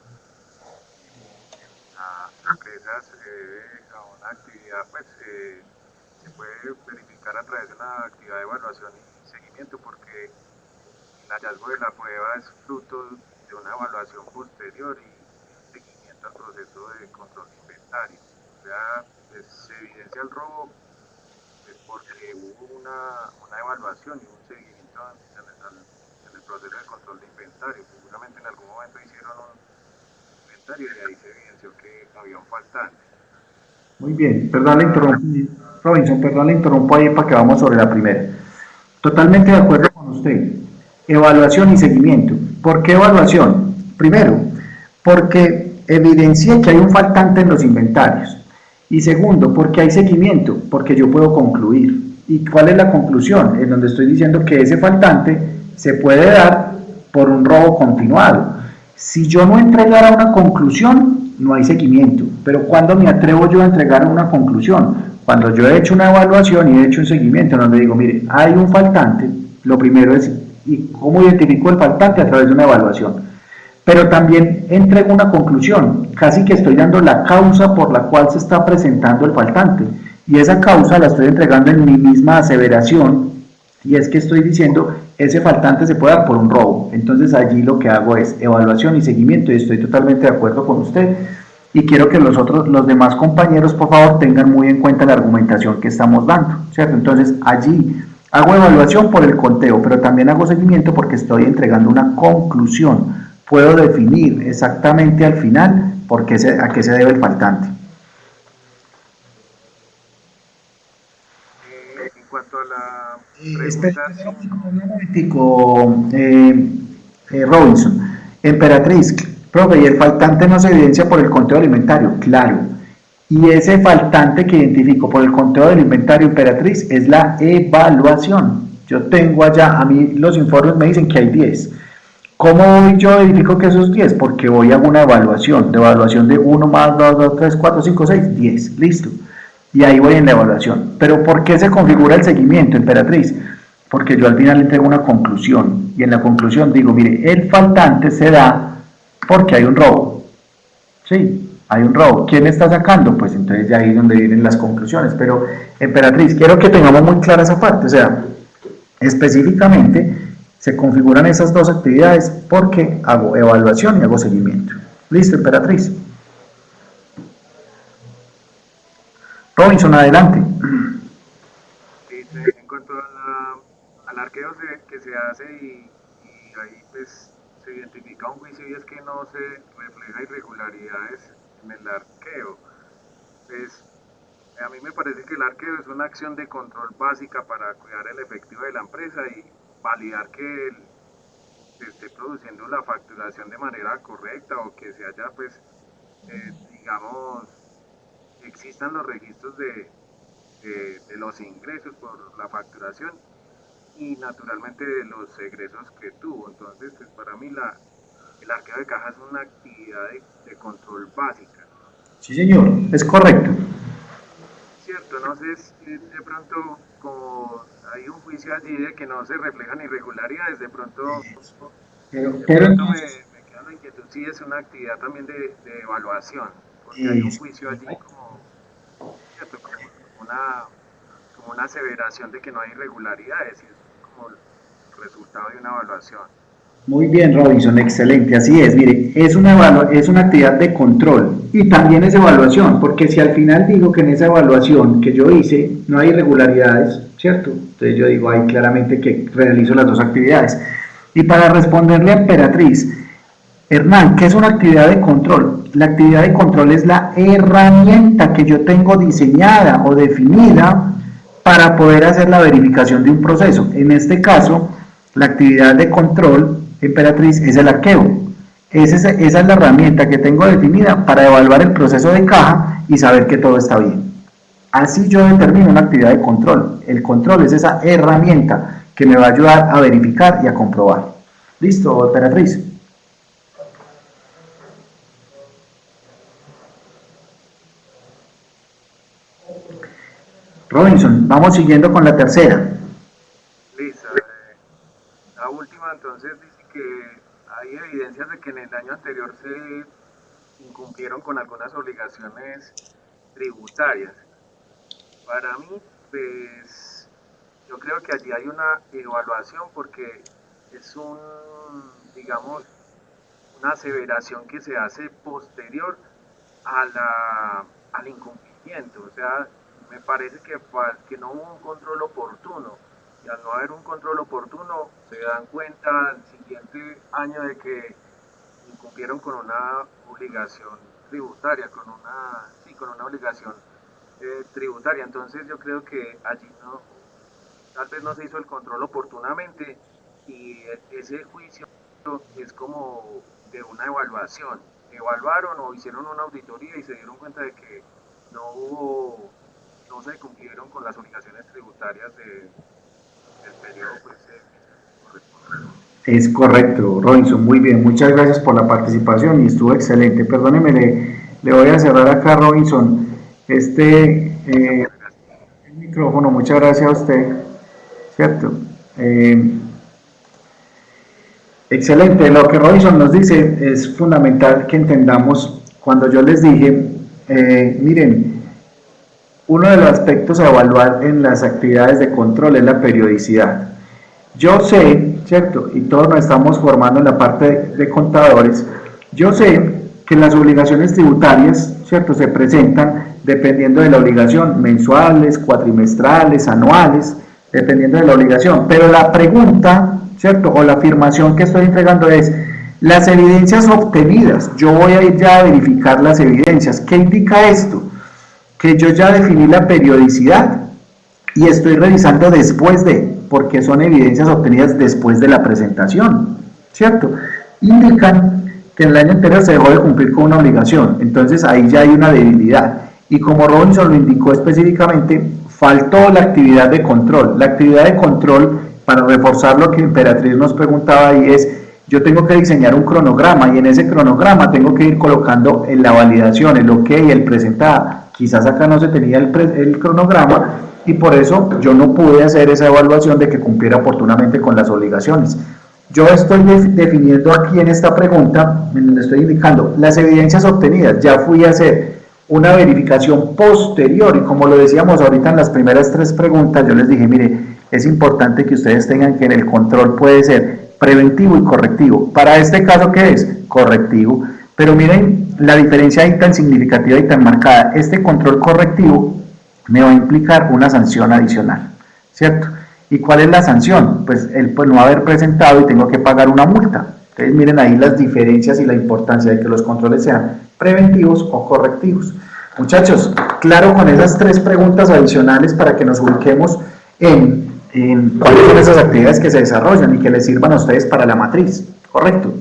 empresa se debe a una actividad, pues, se puede verificar a través de una actividad de evaluación y seguimiento, porque el hallazgo de la prueba es fruto de una evaluación posterior y un seguimiento al proceso de control de inventario. O sea, pues, se evidencia el robo pues, porque hubo una evaluación y un seguimiento en el proceso de control de inventario. Seguramente en algún momento hicieron un inventario y ahí se evidenció que había un faltante. Muy bien, perdón, le La, interrumpo. Robinson, perdón, le interrumpo ahí para que vamos sobre la primera. Totalmente de acuerdo con usted. Evaluación y seguimiento. ¿Por qué evaluación? Primero, porque evidencia que hay un faltante en los inventarios. Y segundo, porque hay seguimiento, porque yo puedo concluir. ¿Y cuál es la conclusión? En donde estoy diciendo que ese faltante se puede dar por un robo continuado. Si yo no entregara una conclusión, no hay seguimiento. Pero ¿cuándo me atrevo yo a entregar una conclusión? Cuando yo he hecho una evaluación y he hecho un seguimiento donde digo, mire, hay un faltante, lo primero es, ¿y cómo identifico el faltante? A través de una evaluación. Pero también entrego una conclusión, casi que estoy dando la causa por la cual se está presentando el faltante. Y esa causa la estoy entregando en mi misma aseveración, y es que estoy diciendo, ese faltante se puede dar por un robo. Entonces allí lo que hago es evaluación y seguimiento, y estoy totalmente de acuerdo con usted. Y quiero que los demás compañeros, por favor, tengan muy en cuenta la argumentación que estamos dando, ¿cierto? Entonces allí hago evaluación por el conteo, pero también hago seguimiento porque estoy entregando una conclusión. Puedo definir exactamente al final a qué se debe el faltante. en cuanto a la preguntas. Un momentico, Robinson. Emperatriz, profe, y el faltante no se evidencia por el conteo alimentario, claro. Y ese faltante que identifico por el conteo del inventario, Emperatriz, es la evaluación. Yo tengo allá, a mí los informes me dicen que hay 10. ¿Cómo voy yo verifico que esos 10? Porque voy a hago una evaluación, de evaluación de 1 más 2, 2, 3, 4, 5, 6, 10, listo. Y ahí voy en la evaluación. Pero ¿por qué se configura el seguimiento, Emperatriz? Porque yo al final entrego una conclusión, y en la conclusión digo, mire, el faltante se da porque hay un robo. Sí, hay un robo. ¿Quién está sacando? Pues entonces ya ahí es donde vienen las conclusiones. Pero, Emperatriz, quiero que tengamos muy clara esa parte, o sea, específicamente se configuran esas dos actividades porque hago evaluación y hago seguimiento. ¿Listo, Emperatriz? Robinson, adelante. En cuanto al arqueo que se hace y ahí pues se identifica un juicio y es que no se refleja irregularidades en el arqueo. Pues a mí me parece que el arqueo es una acción de control básica para cuidar el efectivo de la empresa y validar que se esté produciendo la facturación de manera correcta o que se haya pues digamos existan los registros de los ingresos por la facturación y naturalmente de los egresos que tuvo. Entonces, pues para mí el arqueo de caja es una actividad de control básica. Sí, señor, es correcto. Cierto, no sé si de pronto como hay un juicio allí de que no se reflejan irregularidades, de pronto me queda la inquietud si es una actividad también de evaluación, porque hay un juicio allí como, ¿cierto? como una aseveración de que no hay irregularidades, y es como el resultado de una evaluación. Muy bien, Robinson, excelente, así es. Mire, es una actividad de control y también es evaluación, porque si al final digo que en esa evaluación que yo hice no hay irregularidades, ¿cierto? Entonces yo digo ahí claramente que realizo las dos actividades. Y para responderle a Emperatriz, Hernán, ¿qué es una actividad de control? La actividad de control es la herramienta que yo tengo diseñada o definida para poder hacer la verificación de un proceso. En este caso, la actividad de control, Emperatriz, es el arqueo. Esa es la herramienta que tengo definida para evaluar el proceso de caja y saber que todo está bien. Así yo determino una actividad de control. El control es esa herramienta que me va a ayudar a verificar y a comprobar. ¿Listo, Emperatriz? Robinson, vamos siguiendo con la tercera. Listo. La última entonces dice que hay evidencias de que en el año anterior se incumplieron con algunas obligaciones tributarias. Para mí, pues, yo creo que allí hay una evaluación porque es digamos, una aseveración que se hace posterior al incumplimiento. O sea, me parece que no hubo un control oportuno. Y al no haber un control oportuno, se dan cuenta al siguiente año de que incumplieron con una obligación tributaria, con una obligación tributaria. Entonces yo creo que allí tal vez no se hizo el control oportunamente y ese juicio es como de una evaluación. Evaluaron o hicieron una auditoría y se dieron cuenta de que no se cumplieron con las obligaciones tributarias del periodo pues, Es correcto, Robinson, muy bien, muchas gracias por la participación y estuvo excelente. Perdóneme, le voy a cerrar acá, Robinson, el micrófono, muchas gracias a usted, ¿cierto? Excelente, lo que Robinson nos dice es fundamental que entendamos cuando yo les dije, miren, uno de los aspectos a evaluar en las actividades de control es la periodicidad. Yo sé, ¿cierto? Y todos nos estamos formando en la parte de contadores. Yo sé que las obligaciones tributarias, ¿cierto? Se presentan dependiendo de la obligación, mensuales, cuatrimestrales, anuales, dependiendo de la obligación. Pero la pregunta, ¿cierto? O la afirmación que estoy entregando es, las evidencias obtenidas, yo voy a ir ya a verificar las evidencias. ¿Qué indica esto? Que yo ya definí la periodicidad y estoy revisando después de, porque son evidencias obtenidas después de la presentación, ¿cierto? Indican que en el año anterior se dejó de cumplir con una obligación, entonces ahí ya hay una debilidad. Y como Robinson lo indicó específicamente, faltó la actividad de control. La actividad de control, para reforzar lo que Emperatriz nos preguntaba ahí, es: yo tengo que diseñar un cronograma y en ese cronograma tengo que ir colocando en la validación, el ok, el presentada. Quizás acá no se tenía el cronograma y por eso yo no pude hacer esa evaluación de que cumpliera oportunamente con las obligaciones. Yo estoy definiendo aquí en esta pregunta, le estoy indicando las evidencias obtenidas. Ya fui a hacer una verificación posterior y como lo decíamos ahorita en las primeras 3 preguntas, yo les dije, mire, es importante que ustedes tengan que en el control puede ser preventivo y correctivo. Para este caso, ¿qué es? Correctivo. Pero miren la diferencia ahí tan significativa y tan marcada. Este control correctivo me va a implicar una sanción adicional, ¿cierto? ¿Y cuál es la sanción? Pues el no haber presentado y tengo que pagar una multa. Entonces miren ahí las diferencias y la importancia de que los controles sean preventivos o correctivos. Muchachos, claro con esas 3 preguntas adicionales para que nos ubiquemos en cuáles son esas actividades que se desarrollan y que les sirvan a ustedes para la matriz, ¿correcto?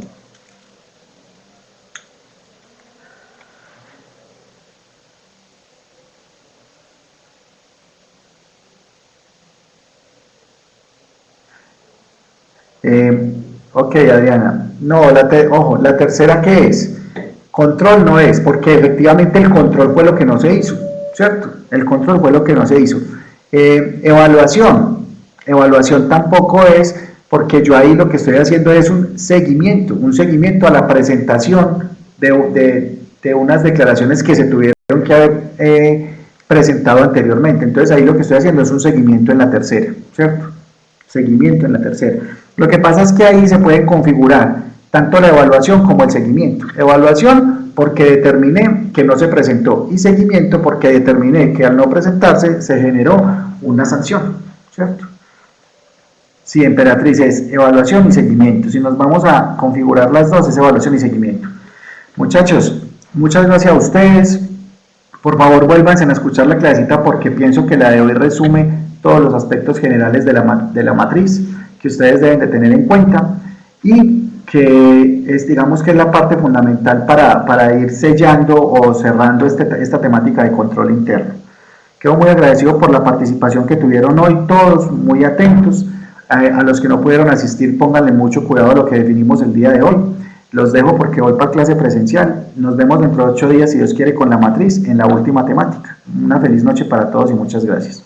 Ok, Adriana. No, ojo, la tercera, ¿qué es? Control no es, porque efectivamente el control fue lo que no se hizo, ¿cierto? El control fue lo que no se hizo. Evaluación tampoco es, porque yo ahí lo que estoy haciendo es un seguimiento a la presentación de unas declaraciones que se tuvieron que haber presentado anteriormente. Entonces ahí lo que estoy haciendo es un seguimiento en la tercera, ¿cierto? Seguimiento en la tercera. Lo que pasa es que ahí se pueden configurar tanto la evaluación como el seguimiento. Evaluación porque determiné que no se presentó y seguimiento porque determiné que al no presentarse se generó una sanción, ¿cierto? Sí, Emperatriz, es evaluación y seguimiento. Si nos vamos a configurar las dos, es evaluación y seguimiento. Muchachos, muchas gracias a ustedes. Por favor, vuélvanse a escuchar la clasecita porque pienso que la de hoy resume todos los aspectos generales de la matriz que ustedes deben de tener en cuenta y que es, digamos que es la parte fundamental para ir sellando o cerrando esta temática de control interno. Quedo muy agradecido por la participación que tuvieron hoy, todos muy atentos. A los que no pudieron asistir, pónganle mucho cuidado a lo que definimos el día de hoy. Los dejo porque voy para clase presencial. Nos vemos dentro de 8 días, si Dios quiere, con la matriz en la última temática. Una feliz noche para todos y muchas gracias.